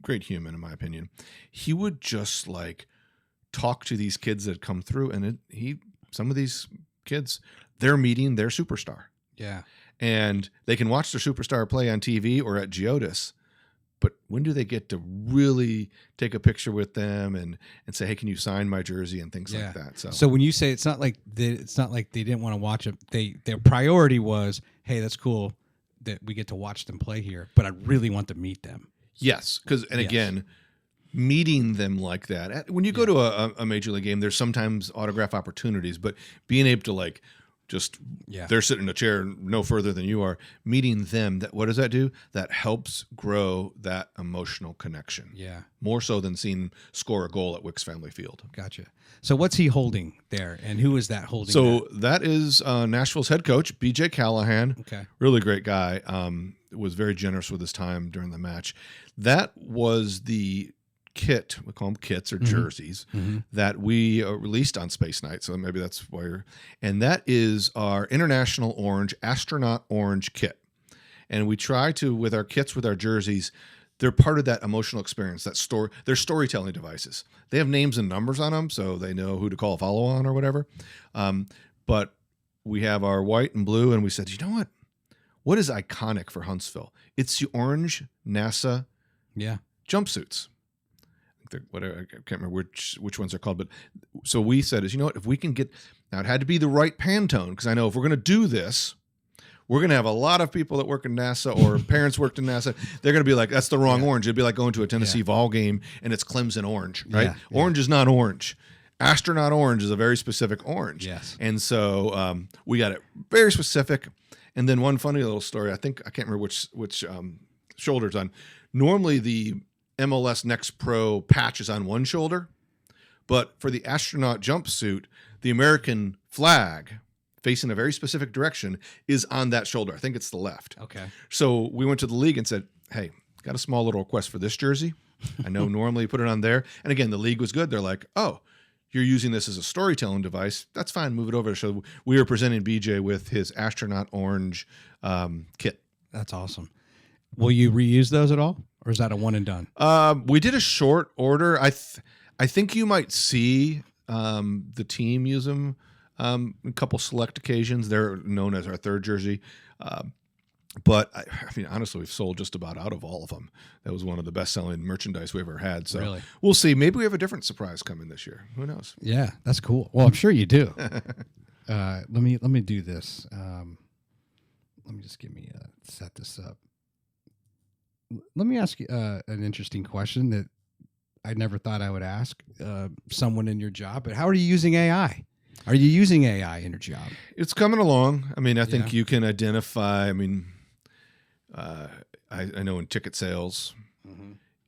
S1: great human, in my opinion. He would just like talk to these kids that come through, and some of these kids, they're meeting their superstar.
S2: Yeah.
S1: And they can watch their superstar play on TV or at Geodis, but when do they get to really take a picture with them and say, hey, can you sign my jersey and things like that?
S2: So when you say it's not like they didn't want to watch it, their priority was, hey, that's cool that we get to watch them play here, but I really want to meet them.
S1: Yes, again, meeting them like that. When you go to a major league game, there's sometimes autograph opportunities, but being able to they're sitting in a chair no further than you are, meeting them, what does that do? That helps grow that emotional connection.
S2: Yeah.
S1: More so than seeing score a goal at Wicks Family Field.
S2: Gotcha. So what's he holding there, and who is that holding?
S1: So that is Nashville's head coach, BJ Callahan.
S2: Okay.
S1: Really great guy. Was very generous with his time during the match. That was the kit, we call them kits or jerseys, that we released on Space Night. So maybe that's why and that is our International Orange, Astronaut Orange kit. And we try to, with our kits, with our jerseys, they're part of that emotional experience, they're storytelling devices. They have names and numbers on them, so they know who to call a follow on or whatever. But we have our white and blue, and we said, you know what? What is iconic for Huntsville? It's the orange NASA jumpsuits. Whatever, I can't remember which ones they're called, but so we said is, you know what, if we can get, now it had to be the right Pantone, because I know if we're going to do this, we're going to have a lot of people that work in NASA or parents worked in NASA. They're going to be like, that's the wrong orange. It'd be like going to a Tennessee Vol game and it's Clemson orange, right? Orange is not orange. Astronaut orange is a very specific orange.
S2: Yes.
S1: And so we got it very specific. And then one funny little story, I can't remember which shoulder it's on. Normally the MLS NEXT Pro patch is on one shoulder, but for the astronaut jumpsuit, the American flag facing a very specific direction is on that shoulder. I think it's the left.
S2: Okay.
S1: So we went to the league and said, hey, got a small little request for this jersey. I know normally you put it on there. And again, the league was good. They're like, oh, you're using this as a storytelling device. That's fine. Move it over. So we were presenting BJ with his astronaut orange kit.
S2: That's awesome. Will you reuse those at all? Or is that a one and done?
S1: We did a short order. I think you might see the team use them a couple select occasions. They're known as our third jersey. But I mean, honestly, we've sold just about out of all of them. That was one of the best-selling merchandise we ever had. So
S2: really?
S1: We'll see. Maybe we have a different surprise coming this year. Who knows?
S2: Yeah, that's cool. Well, I'm sure you do. Let me do this. Let me just set this up. Let me ask you an interesting question that I never thought I would ask someone in your job, but how are you using AI? Are you using AI in your job?
S1: It's coming along. I mean, I think you can identify. I mean, I know in ticket sales,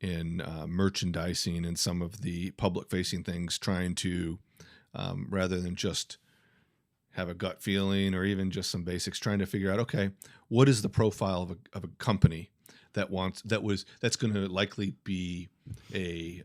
S1: in merchandising, and some of the public-facing things, trying to rather than just have a gut feeling or even just some basics, trying to figure out, okay, what is the profile of a company that's going to likely be a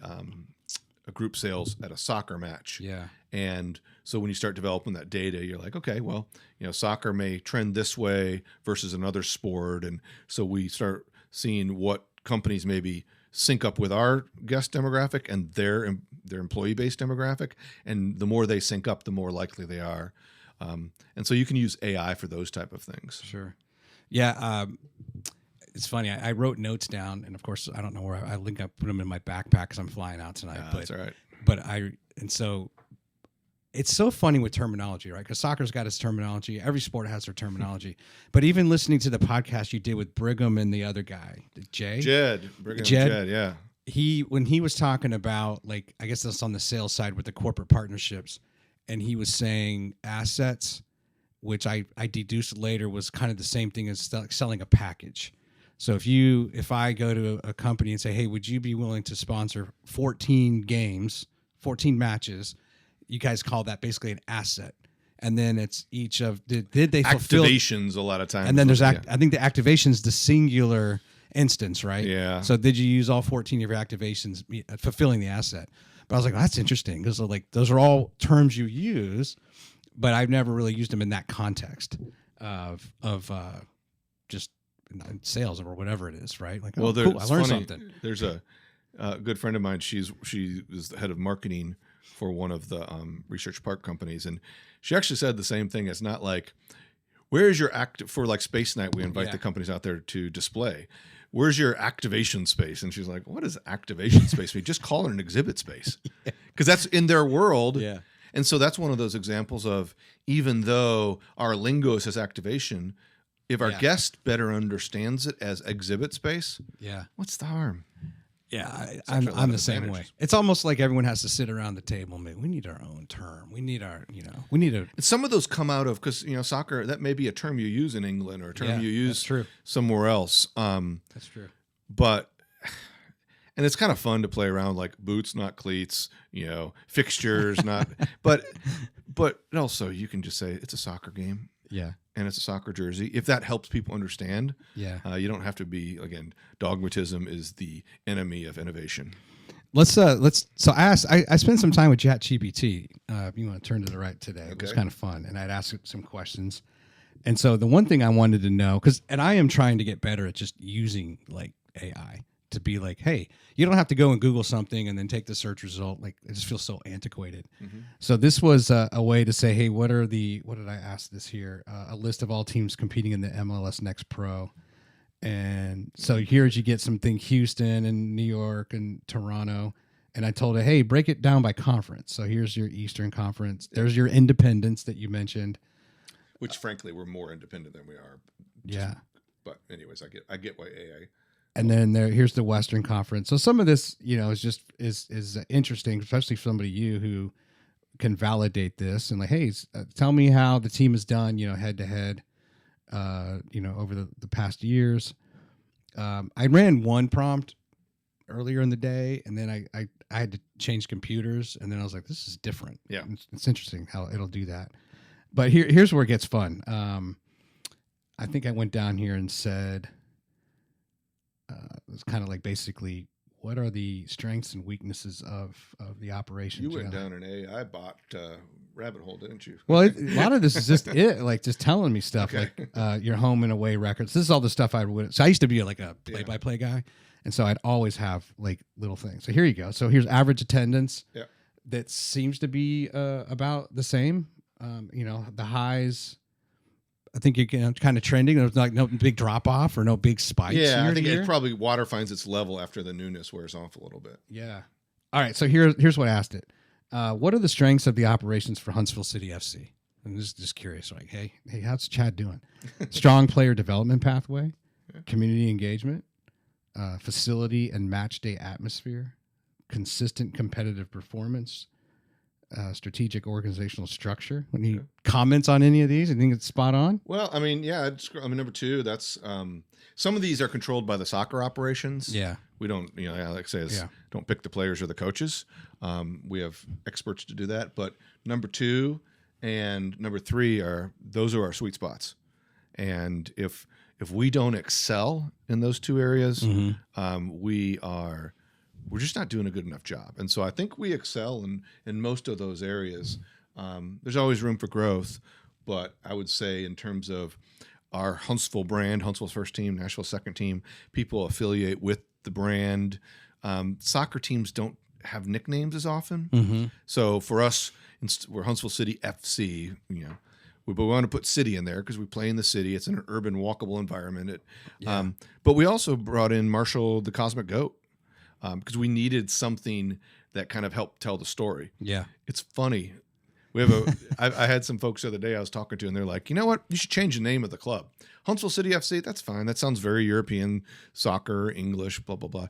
S1: group sales at a soccer match.
S2: Yeah.
S1: And so when you start developing that data, you're like, okay, well, soccer may trend this way versus another sport. And so we start seeing what companies maybe sync up with our guest demographic and their employee-based demographic. And the more they sync up, the more likely they are. And so you can use AI for those type of things.
S2: Sure. Yeah. It's funny. I wrote notes down, and of course, I don't know where I put them in my backpack because I'm flying out tonight.
S1: That's all right.
S2: And so it's so funny with terminology, right? Because soccer's got its terminology. Every sport has their terminology. But even listening to the podcast you did with Brigham and the other guy, Jed,
S1: yeah.
S2: When he was talking about, like, I guess that's on the sales side with the corporate partnerships, and he was saying assets, which I deduced later was kind of the same thing as selling a package. So if I go to a company and say, hey, would you be willing to sponsor 14 games, 14 matches? You guys call that basically an asset. And then it's each of, did they fulfill
S1: activations a lot of times.
S2: And then there's, I think the activation's the singular instance, right?
S1: Yeah.
S2: So did you use all 14 of your activations fulfilling the asset? But I was like, well, that's interesting because those are all terms you use, but I've never really used them in that context of just sales or whatever it is, right? Like,
S1: well,
S2: cool, I learned something.
S1: There's a good friend of mine. She is the head of marketing for one of the Research Park companies, and she actually said the same thing. It's not like, where's your for like Space Night? We invite the companies out there to display. Where's your activation space? And she's like, what does activation space mean? Just call it an exhibit space, because that's in their world.
S2: Yeah.
S1: And so that's one of those examples of, even though our lingo says activation, if our guest better understands it as exhibit space, what's the harm?
S2: Yeah, I'm the same way. It's almost like everyone has to sit around the table. Maybe we need our own term. We need a. And
S1: some of those come out of, because soccer, that may be a term you use in England or a term you use somewhere else.
S2: That's true.
S1: But and it's kind of fun to play around, like boots, not cleats. Fixtures, not. But also you can just say it's a soccer game.
S2: Yeah.
S1: And it's a soccer jersey. If that helps people understand, you don't have to be, again, dogmatism is the enemy of innovation.
S2: So I spent some time with ChatGPT. If you want to turn to the right today, it was kind of fun, and I'd ask it some questions. And so the one thing I wanted to know, and I am trying to get better at just using like AI to be like, hey, you don't have to go and Google something and then take the search result. Like, it just feels so antiquated. Mm-hmm. So this was a way to say, hey, what did I ask this here? A list of all teams competing in the MLS NEXT Pro. And so here's, you get something Houston and New York and Toronto. And I told it, hey, break it down by conference. So here's your Eastern Conference. There's your independence that you mentioned.
S1: Which, frankly, we're more independent than we are. But anyways, I get why AI.
S2: And then here's the Western Conference. So some of this, is interesting, especially for somebody who can validate this and like, hey, tell me how the team has done, head to head, over the past years. I ran one prompt earlier in the day, and then I had to change computers, and then I was like, this is different.
S1: Yeah,
S2: it's interesting how it'll do that. But here's where it gets fun. I think I went down here and said. It's kind of like basically, what are the strengths and weaknesses of the operation?
S1: You went down an AI bot rabbit hole, didn't you?
S2: Well, a lot of this is just just telling me stuff like your home and away records. This is all the stuff I would. So I used to be like a play-by-play guy, and so I'd always have like little things. So here you go. So here's average attendance. Yeah, that seems to be about the same. The highs. I think you're kind of trending. There's like no big drop off or no big spikes.
S1: Yeah, I think it probably water finds its level after the newness wears off a little bit.
S2: Yeah. All right. So here's what I asked it. What are the strengths of the operations for Huntsville City FC? I'm just curious. Like, hey, how's Chad doing? Strong player development pathway, community engagement, facility and match day atmosphere, consistent competitive performance, strategic organizational structure. Any comments on any of these? You think it's spot on?
S1: Well, I mean, yeah. Number two. That's some of these are controlled by the soccer operations.
S2: Yeah.
S1: We don't, like I say, don't pick the players or the coaches. We have experts to do that. But number two and number three are our sweet spots. And if we don't excel in those two areas, we're just not doing a good enough job. And so I think we excel in most of those areas. There's always room for growth, but I would say in terms of our Huntsville brand, Huntsville's first team, Nashville's second team, people affiliate with the brand. Soccer teams don't have nicknames as often. So for us, we're Huntsville City FC, but we want to put city in there because we play in the city. It's an urban, walkable environment. But we also brought in Marshall the Cosmic Goat because we needed something that kind of helped tell the story.
S2: Yeah.
S1: It's funny. We have I had some folks the other day I was talking to, and they're like, you know what? You should change the name of the club. Huntsville City FC, that's fine. That sounds very European, soccer, English, blah, blah, blah.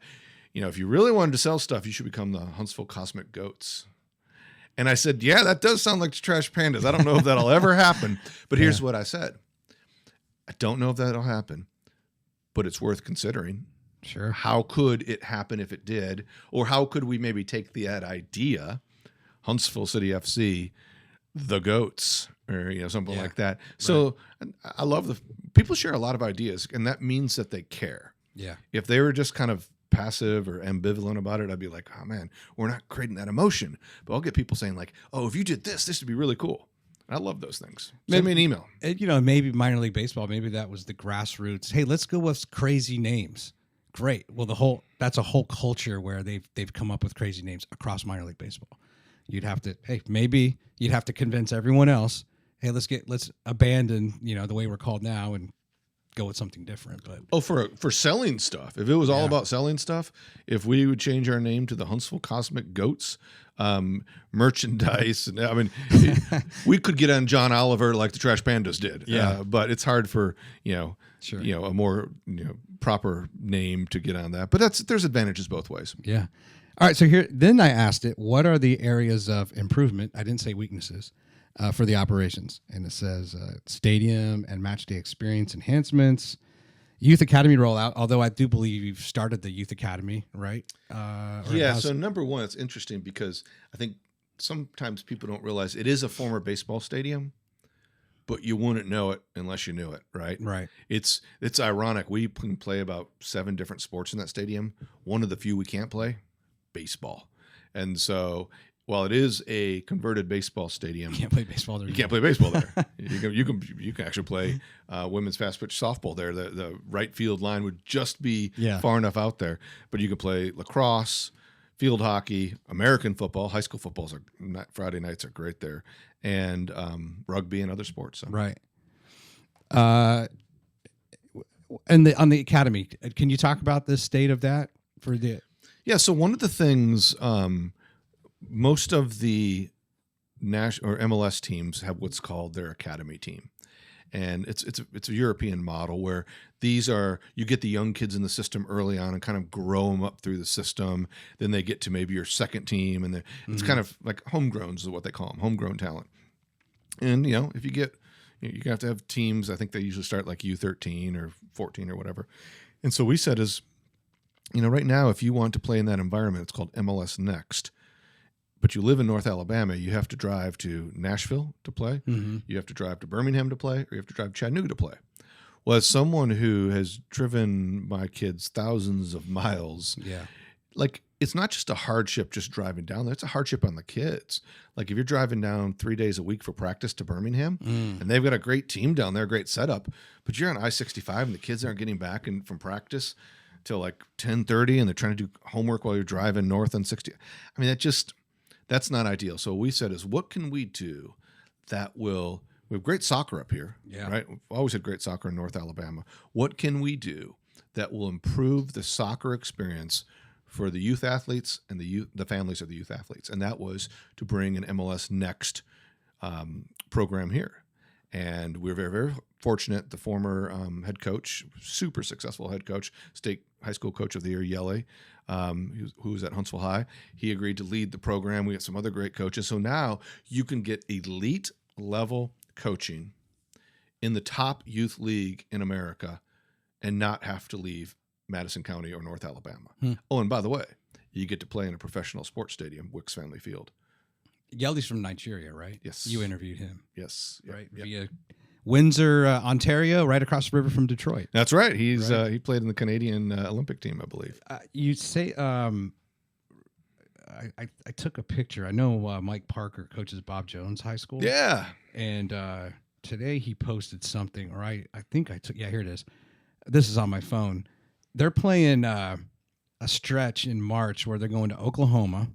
S1: If you really wanted to sell stuff, you should become the Huntsville Cosmic Goats. And I said, yeah, that does sound like the Trash Pandas. I don't know if that'll ever happen. But here's what I said. I don't know if that'll happen, but it's worth considering.
S2: Sure.
S1: How could it happen if it did? Or how could we maybe take that idea, Huntsville City FC, the Goats, or something like that. So I love people share a lot of ideas, and that means that they care.
S2: Yeah. If
S1: they were just kind of passive or ambivalent about it, I'd be like, oh man, we're not creating that emotion. But I'll get people saying like, oh, if you did this would be really cool. I love those things. Send me an email.
S2: Maybe minor league baseball, maybe that was the grassroots. Hey, let's go with crazy names. Great. Well, that's a whole culture where they've come up with crazy names across minor league baseball. Maybe you'd have to convince everyone else, hey, let's abandon, the way we're called now and go with something different. But
S1: for selling stuff, if it was all about selling stuff, if we would change our name to the Huntsville Cosmic Goats, merchandise, and I mean, we could get on John Oliver like the Trash Pandas did. But it's hard for a more proper name to get on that. But there's advantages both ways.
S2: Yeah. All right, so then I asked it, what are the areas of improvement? I didn't say weaknesses for the operations. And it says stadium and match day experience enhancements, youth academy rollout, although I do believe you've started the youth academy, right?
S1: So number one, it's interesting because I think sometimes people don't realize it is a former baseball stadium, but you wouldn't know it unless you knew it, right?
S2: Right.
S1: It's ironic. We can play about 7 different sports in that stadium. One of the few we can't play, baseball. And so while it is a converted baseball stadium,
S2: you can't play baseball there.
S1: You can't play baseball there. You can actually play women's fast pitch softball there. The right field line would just be far enough out there, but you can play lacrosse, field hockey, American football, high school footballs Friday nights are great there, and rugby and other sports. So.
S2: Right. And on the academy, can you talk about the state of that for the?
S1: Yeah. So one of the things, most of the national or MLS teams have what's called their academy team. And it's a European model where you get the young kids in the system early on and kind of grow them up through the system. Then they get to maybe your second team, and it's kind of like homegrowns is what they call them, homegrown talent. And if you get, you have to have teams. I think they usually start like U13 or 14 or whatever. And so we said right now, if you want to play in that environment, it's called MLS Next. But you live in North Alabama, you have to drive to Nashville to play. Mm-hmm. You have to drive to Birmingham to play, or you have to drive to Chattanooga to play. Well, as someone who has driven my kids thousands of miles, it's not just a hardship just driving down there. It's a hardship on the kids. Like if you're driving down 3 days a week for practice to Birmingham, and they've got a great team down there, great setup, but you're on I-65 and the kids aren't getting back from practice till like 10:30, and they're trying to do homework while you're driving north on 60. I mean, that's not ideal. So what we said is, what can we do we have great soccer up here, right? We've always had great soccer in North Alabama. What can we do that will improve the soccer experience for the youth athletes and the families of the youth athletes? And that was to bring an MLS Next program here. And we're very, very fortunate. The former head coach, super successful head coach, state high school coach of the year, Yele, who was at Huntsville High. He agreed to lead the program. We got some other great coaches. So now you can get elite level coaching in the top youth league in America and not have to leave Madison County or North Alabama. Oh, and by the way, you get to play in a professional sports stadium, Wicks Family Field.
S2: Yeldy's from Nigeria, right?
S1: Yes.
S2: You interviewed him.
S1: Yes.
S2: Right?
S1: Yep.
S2: Via Windsor, Ontario, right across the river from Detroit.
S1: That's right. He's he played in the Canadian Olympic team, I believe.
S2: You say I took a picture. I know Mike Parker coaches Bob Jones High School.
S1: Yeah.
S2: And today he posted something, or I think I took, here it is. This is on my phone. They're playing a stretch in March where they're going to Oklahoma.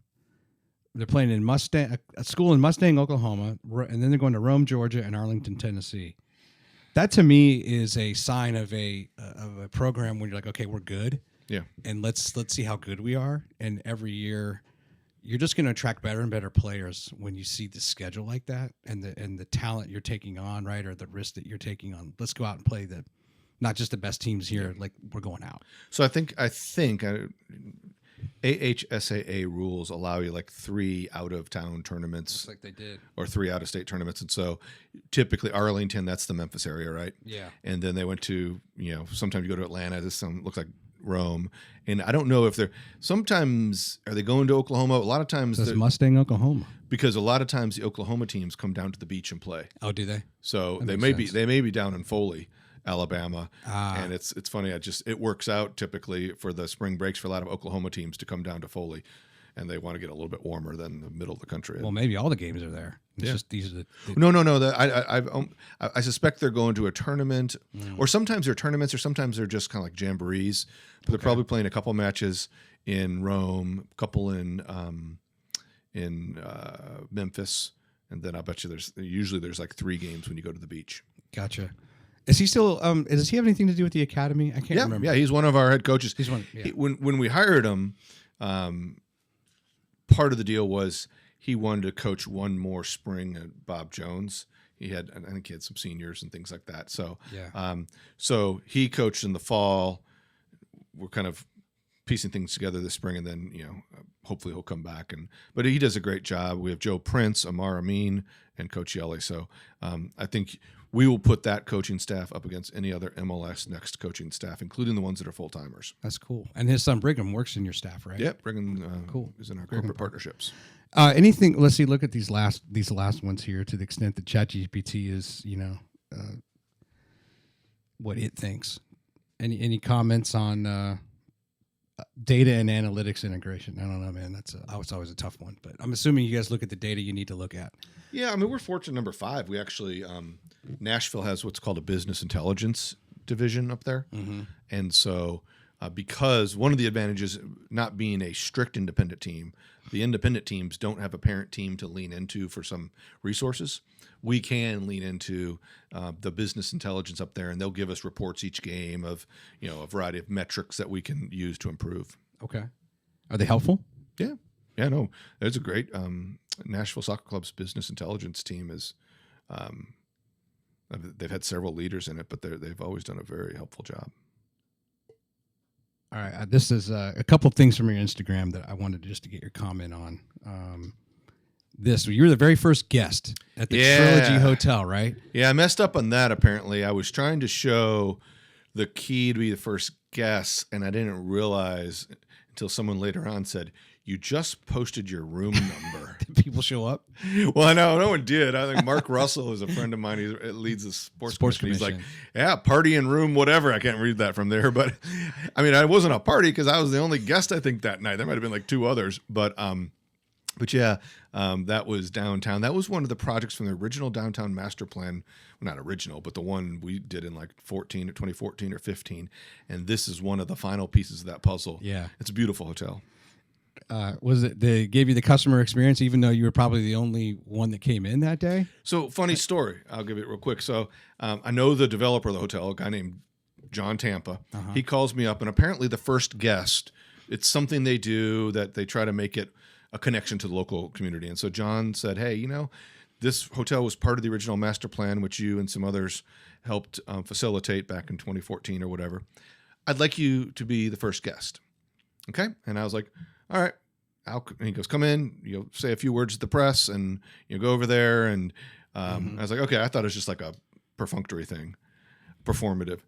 S2: They're playing in Mustang, a school in Mustang, Oklahoma, and then they're going to Rome, Georgia, and Arlington, Tennessee. That to me is a sign of a program when you're like, okay, we're good.
S1: Yeah.
S2: And let's see how good we are. And every year, you're just going to attract better and better players when you see the schedule like that, and the talent you're taking on, right, or the risk that you're taking on. Let's go out and play not just the best teams here, like we're going out.
S1: So I think AHSAA rules allow you like 3 out-of-town tournaments.
S2: Just like they did.
S1: Or 3 out-of-state tournaments. And so typically Arlington, that's the Memphis area, right?
S2: Yeah.
S1: And then they went to, sometimes you go to Atlanta. This looks like Rome. And I don't know if sometimes are they going to Oklahoma? A lot of times.
S2: It's Mustang, Oklahoma.
S1: Because a lot of times the Oklahoma teams come down to the beach and play.
S2: Oh, do they?
S1: So they may be down in Foley, Alabama, and it's funny. It works out typically for the spring breaks for a lot of Oklahoma teams to come down to Foley, and they want to get a little bit warmer than the middle of the country.
S2: Well, maybe all the games are there. It's just these are the
S1: No. I suspect they're going to a tournament, or sometimes they're tournaments, or sometimes they're just kind of like jamborees. But they're probably playing a couple matches in Rome, a couple in Memphis, and then I bet you there's like 3 games when you go to the beach.
S2: Gotcha. Is he still? Does he have anything to do with the academy? I can't remember.
S1: Yeah, he's one of our head coaches.
S2: He's one. Yeah.
S1: When we hired him, part of the deal was he wanted to coach one more spring at Bob Jones. I think he had some seniors and things like that. So so he coached in the fall. We're kind of piecing things together this spring, and then hopefully he'll come back. But he does a great job. We have Joe Prince, Amar Amin, and Coach Yele. So I think we will put that coaching staff up against any other MLS Next coaching staff, including the ones that are full timers.
S2: That's cool. And his son Brigham works in your staff, right?
S1: Yep, Brigham is in our corporate partnerships.
S2: Anything? Let's see. Look at these last ones here. To the extent that ChatGPT is, what it thinks. Any comments on data and analytics integration? I don't know, man. It's always a tough one. But I'm assuming you guys look at the data you need to look at.
S1: Yeah, I mean, we're fortunate. Number 5, we actually Nashville has what's called a business intelligence division up there, and so because one of the advantages not being a strict independent team, the independent teams don't have a parent team to lean into for some resources. We can lean into the business intelligence up there, and they'll give us reports each game of a variety of metrics that we can use to improve.
S2: Okay, are they helpful?
S1: Yeah. Yeah, no, there's a great Nashville Soccer Club's business intelligence team is. They've had several leaders in it, but they've always done a very helpful job.
S2: All right, this is a couple things from your Instagram that I wanted just to get your comment on. You were the very first guest at the Triology Hotel, right? Yeah,
S1: I messed up on that. Apparently, I was trying to show the key to be the first guest, and I didn't realize until someone later on said, "You just posted your room number."
S2: Did people show up?
S1: Well, no one did. I think Mark Russell is a friend of mine. He leads the sports commission. He's like, "Yeah, party and room, whatever." I can't read that from there, but I mean, I wasn't a party because I was the only guest I think that night. There might have been like 2 others, but yeah, that was downtown. That was one of the projects from the original downtown master plan. Well, not original, but the one we did in like 2014 or 15. And this is one of the final pieces of that puzzle.
S2: Yeah,
S1: it's a beautiful hotel.
S2: Was it they gave you the customer experience, even though you were probably the only one that came in that day?
S1: So funny story. I'll give it real quick. So I know the developer of the hotel, a guy named John Tampa. He calls me up, and apparently the first guest, it's something they do that they try to make it a connection to the local community. And so John said, "Hey, this hotel was part of the original master plan, which you and some others helped facilitate back in 2014 or whatever. I'd like you to be the first guest. Okay. And I was like, all right. And he goes, come in, say a few words to the press and go over there. And I was like, okay, I thought it was just like a perfunctory thing, performative.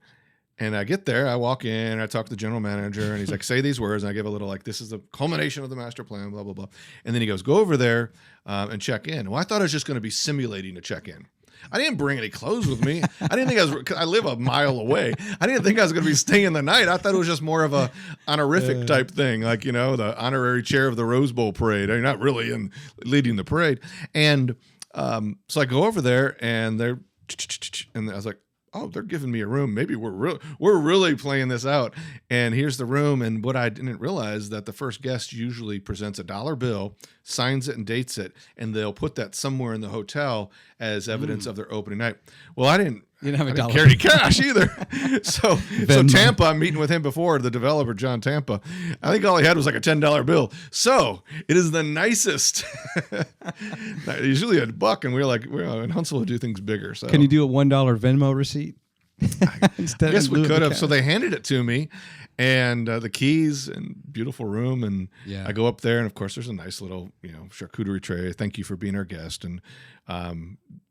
S1: And I get there, I walk in, I talk to the general manager, and he's like, say these words. And I give a little like, this is the culmination of the master plan, blah, blah, blah. And then he goes, go over there and check in. Well, I thought I was just going to be simulating a check-in. I didn't bring any clothes with me. I didn't think I live a mile away. I didn't think I was going to be staying the night. I thought it was just more of a honorific type thing, like, the honorary chair of the Rose Bowl parade. I'm not really in leading the parade. And so I go over there and and I was like, oh, they're giving me a room. Maybe we're really playing this out. And here's the room. And what I didn't realize that the first guest usually presents a dollar bill, signs it and dates it, and they'll put that somewhere in the hotel as evidence of their opening night. Well, I didn't carry any cash either. So Tampa, I'm meeting with him before, the developer, John Tampa. I think all he had was like a $10 bill. So it is the nicest. Usually $1, and we're in Huntsville to do things bigger. So
S2: can you do a $1 Venmo receipt?
S1: I guess we could have. So they handed it to me, and the keys and beautiful room. And I go up there, and of course, there's a nice little charcuterie tray. Thank you for being our guest. And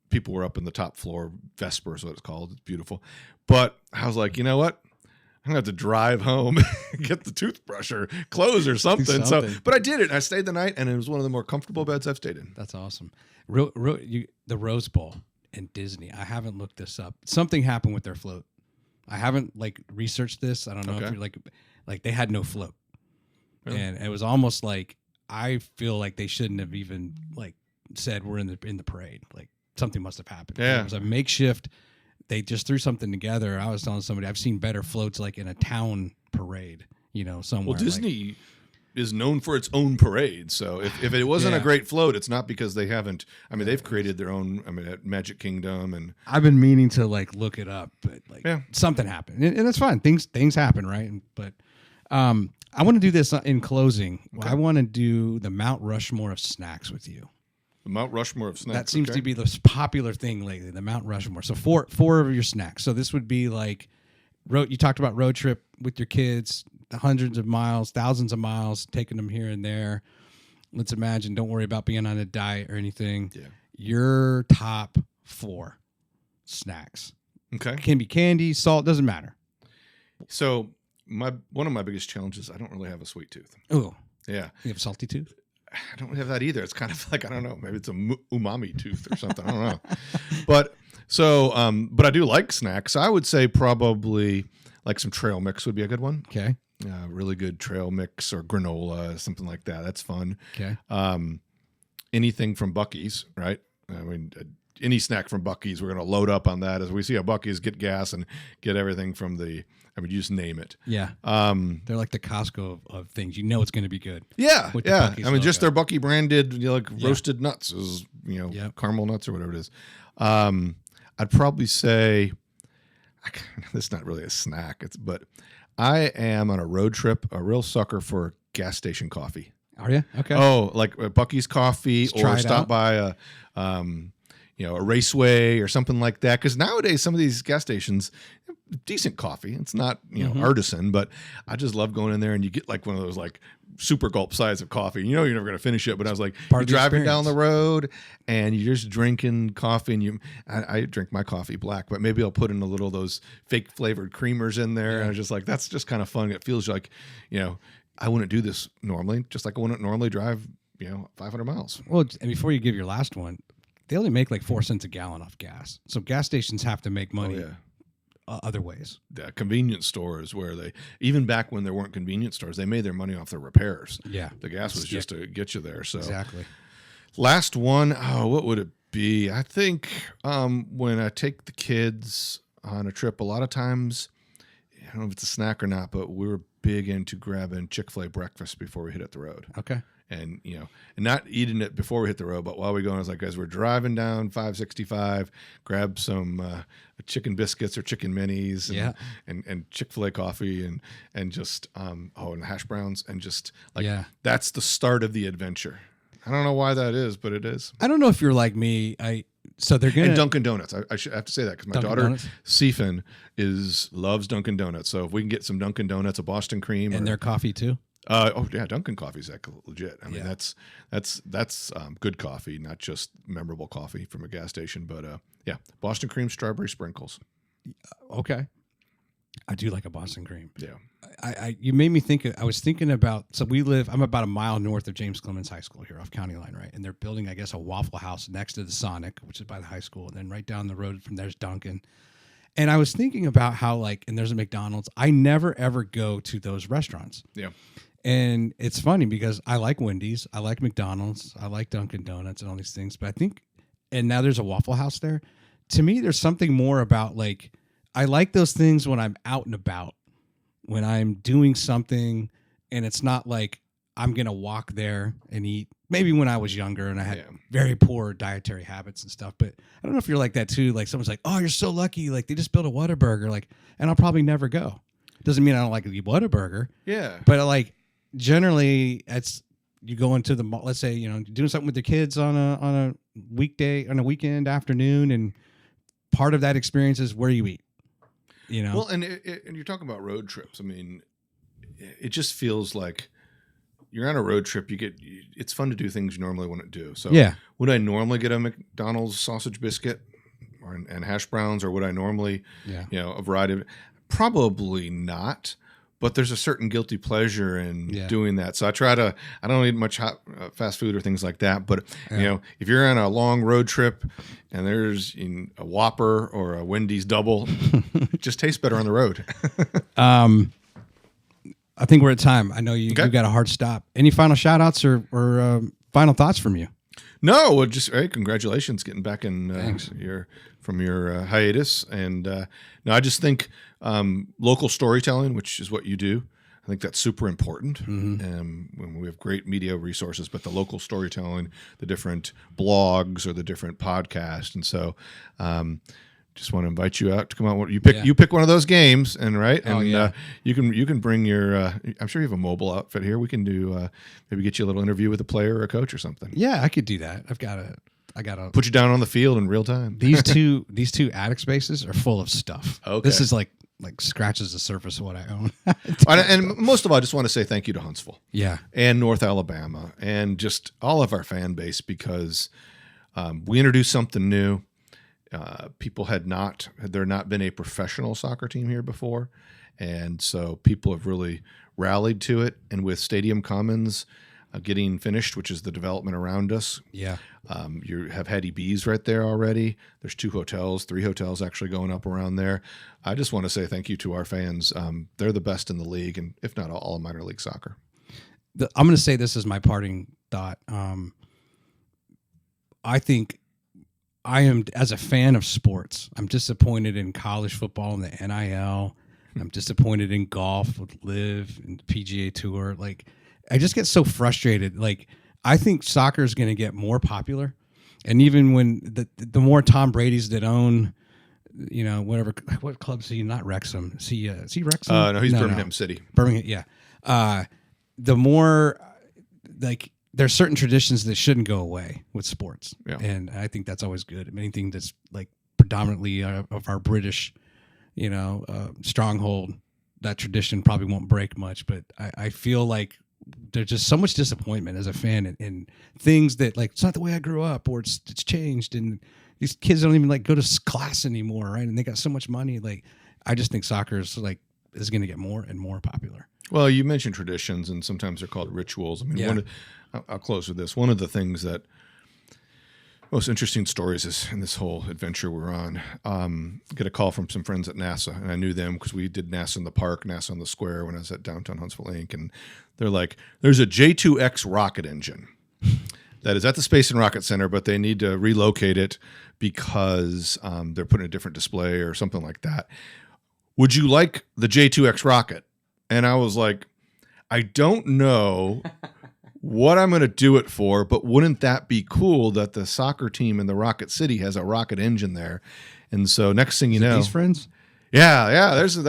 S1: people were up in the top floor. Vesper is what it's called. It's beautiful. But I was like, you know what? I'm going to have to drive home, get the toothbrush or clothes or something. So, but I did it. I stayed the night, and it was one of the more comfortable beds I've stayed in.
S2: That's awesome. The Rose Bowl and Disney. I haven't looked this up. Something happened with their float. I haven't researched this. I don't know if you're like they had no float. Really? And it was almost like, I feel like they shouldn't have even said we're in the parade. Like something must have happened.
S1: Yeah.
S2: It was a makeshift. They just threw something together. I was telling somebody, I've seen better floats in a town parade, somewhere.
S1: Well, Disney is known for its own parade. So if it wasn't a great float, it's not because they haven't. I mean, they've created their own. At Magic Kingdom, and
S2: I've been meaning to look it up, but something happened, and it's fine. Things happen, right? But I want to do this in closing. Okay. I want to do the Mount Rushmore of snacks with you.
S1: The Mount Rushmore of snacks.
S2: That seems to be the popular thing lately. The Mount Rushmore. So four of your snacks. So this would be you talked about road trip with your kids. The hundreds of miles, thousands of miles, taking them here and there. Let's imagine, don't worry about being on a diet or anything. Yeah. Your top 4 snacks.
S1: Okay.
S2: It can be candy, salt, doesn't matter.
S1: So one of my biggest challenges, I don't really have a sweet tooth.
S2: Oh.
S1: Yeah.
S2: You have a salty tooth?
S1: I don't have that either. It's kind of I don't know, maybe it's a umami tooth or something. I don't know. But I do like snacks. I would say probably some trail mix would be a good one.
S2: Okay.
S1: Really good trail mix or granola, something like that. That's fun.
S2: Okay.
S1: Anything from Buc-ee's, right? I mean, any snack from Buc-ee's, we're going to load up on that. As we see a Buc-ee's, get gas and get everything from you just name it.
S2: Yeah. They're like the Costco of things. It's going to be good.
S1: Yeah. Yeah. I mean, just their Buc-ee branded, roasted nuts is, caramel nuts or whatever it is. I'd probably say, this is not really a snack, but I am on a road trip, a real sucker for gas station coffee.
S2: Are you? Okay.
S1: Oh, like Buc-ee's coffee, or stop by a Raceway or something like that. Because nowadays, some of these gas stations, decent coffee. It's not artisan, but I just love going in there and you get one of those super gulp size of coffee. You're never going to finish it, but I was you're driving down the road and you're just drinking coffee, and I drink my coffee black, but maybe I'll put in a little of those fake flavored creamers in there. Yeah. And I was just that's just kind of fun. It feels like, I wouldn't do this normally, just like I wouldn't normally drive, 500 miles.
S2: Well, and before you give your last one, they only make 4 cents a gallon off gas. So gas stations have to make money. Oh, yeah. Other ways.
S1: Yeah, convenience stores where even back when there weren't convenience stores, they made their money off their repairs.
S2: Yeah.
S1: The gas was just to get you there. So
S2: exactly.
S1: Last one, what would it be? I think when I take the kids on a trip, a lot of times, I don't know if it's a snack or not, but we're big into grabbing Chick-fil-A breakfast before we hit the road.
S2: Okay.
S1: And, and not eating it before we hit the road, but while we're going, it's as we're driving down 565, grab some chicken biscuits or chicken minis and Chick-fil-A coffee and just, and hash browns and just that's the start of the adventure. I don't know why that is, but it is.
S2: I don't know if you're like me. So they're gonna
S1: and Dunkin' Donuts. I should have to say that because my
S2: Dunkin'
S1: daughter
S2: Donuts?
S1: Seafin loves Dunkin' Donuts. So if we can get some Dunkin' Donuts, a Boston cream,
S2: and their coffee too.
S1: oh yeah, Dunkin' coffee's like legit. I mean,
S2: Yeah.
S1: that's good coffee, not just memorable coffee from a gas station. But yeah, Boston cream, strawberry sprinkles.
S2: Okay. I do like a Boston cream.
S1: Yeah.
S2: You made me think. I was thinking about. So I'm about a mile north of James Clemens High School here off County Line, right? And they're building, I guess, a Waffle House next to the Sonic, which is by the high school. And then right down the road from there's Dunkin'. And I was thinking about how and there's a McDonald's. I never ever go to those restaurants.
S1: Yeah.
S2: And it's funny because I like Wendy's, I like McDonald's, I like Dunkin' Donuts and all these things. But I think, and now there's a Waffle House there. To me, there's something more about I like those things when I'm out and about, when I'm doing something, and it's not like I'm going to walk there and eat. Maybe when I was younger and I had very poor dietary habits and stuff. But I don't know if you're like that too. Like someone's like, oh, you're so lucky. Like they just built a Whataburger. And I'll probably never go. Doesn't mean I don't like to eat Whataburger.
S1: Yeah.
S2: But generally, it's you go into the mall. Let's say you're doing something with your kids on a weekday, on a weekend afternoon, and part of that experience is where you eat.
S1: Well, and you're talking about road trips. I mean, it just feels like you're on a road trip. It's fun to do things you normally wouldn't do. So
S2: yeah.
S1: Would I normally get a McDonald's sausage biscuit and hash browns, or would I normally, a variety of? Probably not. But there's a certain guilty pleasure in doing that. So I don't eat much fast food or things like that. But, if you're on a long road trip and there's a Whopper or a Wendy's double, it just tastes better on the road.
S2: I think we're at time. I know you got a hard stop. Any final shout outs or final thoughts from you?
S1: No, well, just congratulations getting back in from your hiatus. And no, I just think local storytelling, which is what you do, I think that's super important. When we have great media resources, but the local storytelling, the different blogs or the different podcasts, and so just want to invite you out to come out. You pick one of those games, and you can bring your. I'm sure you have a mobile outfit here. We can do maybe get you a little interview with a player or a coach or something.
S2: Yeah, I could do that. I gotta put
S1: you down on the field in real time.
S2: These two attic spaces are full of stuff.
S1: Okay,
S2: this is like scratches the surface of what I own.
S1: And most of all, I just want to say thank you to Huntsville, and North Alabama, and just all of our fan base, because we introduced something new. People had there not been a professional soccer team here before, and so people have really rallied to it. And with Stadium Commons getting finished, which is the development around us, you have Hattie B's right there already. There's 3 hotels actually going up around there. I just want to say thank you to our fans. They're the best in the league, and if not all of minor league soccer.
S2: I'm going to say this is my parting thought. I think I am, as a fan of sports, I'm disappointed in college football and the NIL. I'm disappointed in golf with Live and the PGA Tour. I just get so frustrated. I think soccer is going to get more popular, and even when the more Tom Brady's that own, what club is he? Not Wrexham. Is he Wrexham?
S1: No, he's Birmingham City.
S2: Birmingham, yeah. The more there's certain traditions that shouldn't go away with sports. Yeah. And I think that's always good. Anything that's predominantly of our British, stronghold, that tradition probably won't break much. But I feel like there's just so much disappointment as a fan in things that it's not the way I grew up, or it's changed. And these kids don't even go to class anymore. Right. And they got so much money. I just think soccer is going to get more and more popular.
S1: Well, you mentioned traditions, and sometimes they're called rituals. I mean, I'll close with this. One of the things that most interesting stories is in this whole adventure we're on. Get a call from some friends at NASA, and I knew them because we did NASA in the park, NASA on the square when I was at Downtown Huntsville Inc. And they're like, "There's a J2X rocket engine that is at the Space and Rocket Center, but they need to relocate it because they're putting a different display or something like that. Would you like the J2X rocket?" And I was like, I don't know what I'm going to do it for, but wouldn't that be cool that the soccer team in the Rocket City has a rocket engine there? And so next thing you know,
S2: these friends,
S1: there's is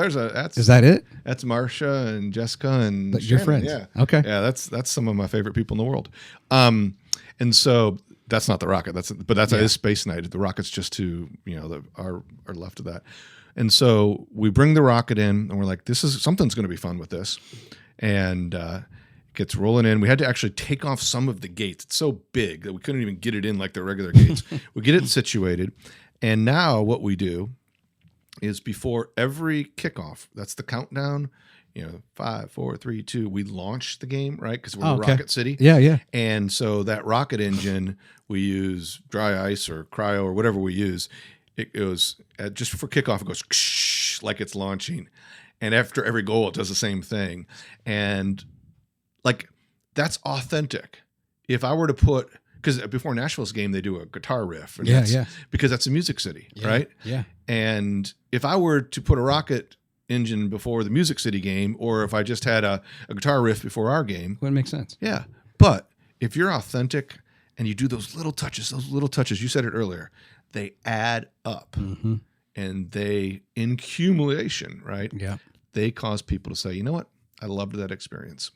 S2: that it?
S1: That's Marcia and Jessica and
S2: your friends,
S1: yeah,
S2: okay,
S1: yeah, that's some of my favorite people in the world. And so That's not the rocket. That's a Space Knight. The rocket's just to our left of that. And so we bring the rocket in, and we're like, something's going to be fun with this, and it gets rolling in. We had to actually take off some of the gates. It's so big that we couldn't even get it in like the regular gates. We get it situated, and now what we do is before every kickoff, that's the countdown. 5, 4, 3, 2. We launch the game, right? Because we're Rocket City.
S2: Yeah.
S1: And so that rocket engine, we use dry ice or cryo or whatever we use. It goes just for kickoff. It goes like it's launching, and after every goal, it does the same thing. And like that's authentic. If I were to put, because before Nashville's game, they do a guitar riff. And because that's a music city, right?
S2: Yeah.
S1: And if I were to put a rocket engine before the Music City game, or if I just had a guitar riff before our game,
S2: wouldn't make sense.
S1: Yeah. But if you're authentic and you do those little touches, you said it earlier, they add up, and they, in accumulation, right?
S2: Yeah.
S1: They cause people to say, you know what? I loved that experience.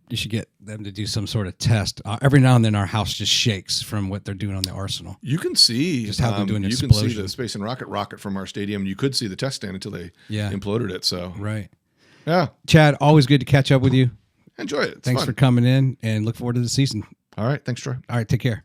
S2: You should get them to do some sort of test. Every now and then our house just shakes from what they're doing on the Arsenal.
S1: You can see
S2: just how they're doing
S1: you
S2: explosion.
S1: can see the Space and Rocket from our stadium. You could see the test stand until they imploded it. So
S2: right.
S1: Yeah.
S2: Chad, always good to catch up with you.
S1: Enjoy it. It's
S2: Thanks
S1: fun.
S2: for coming in, and look forward to the season.
S1: All right. Thanks, Troy.
S2: All right. Take care.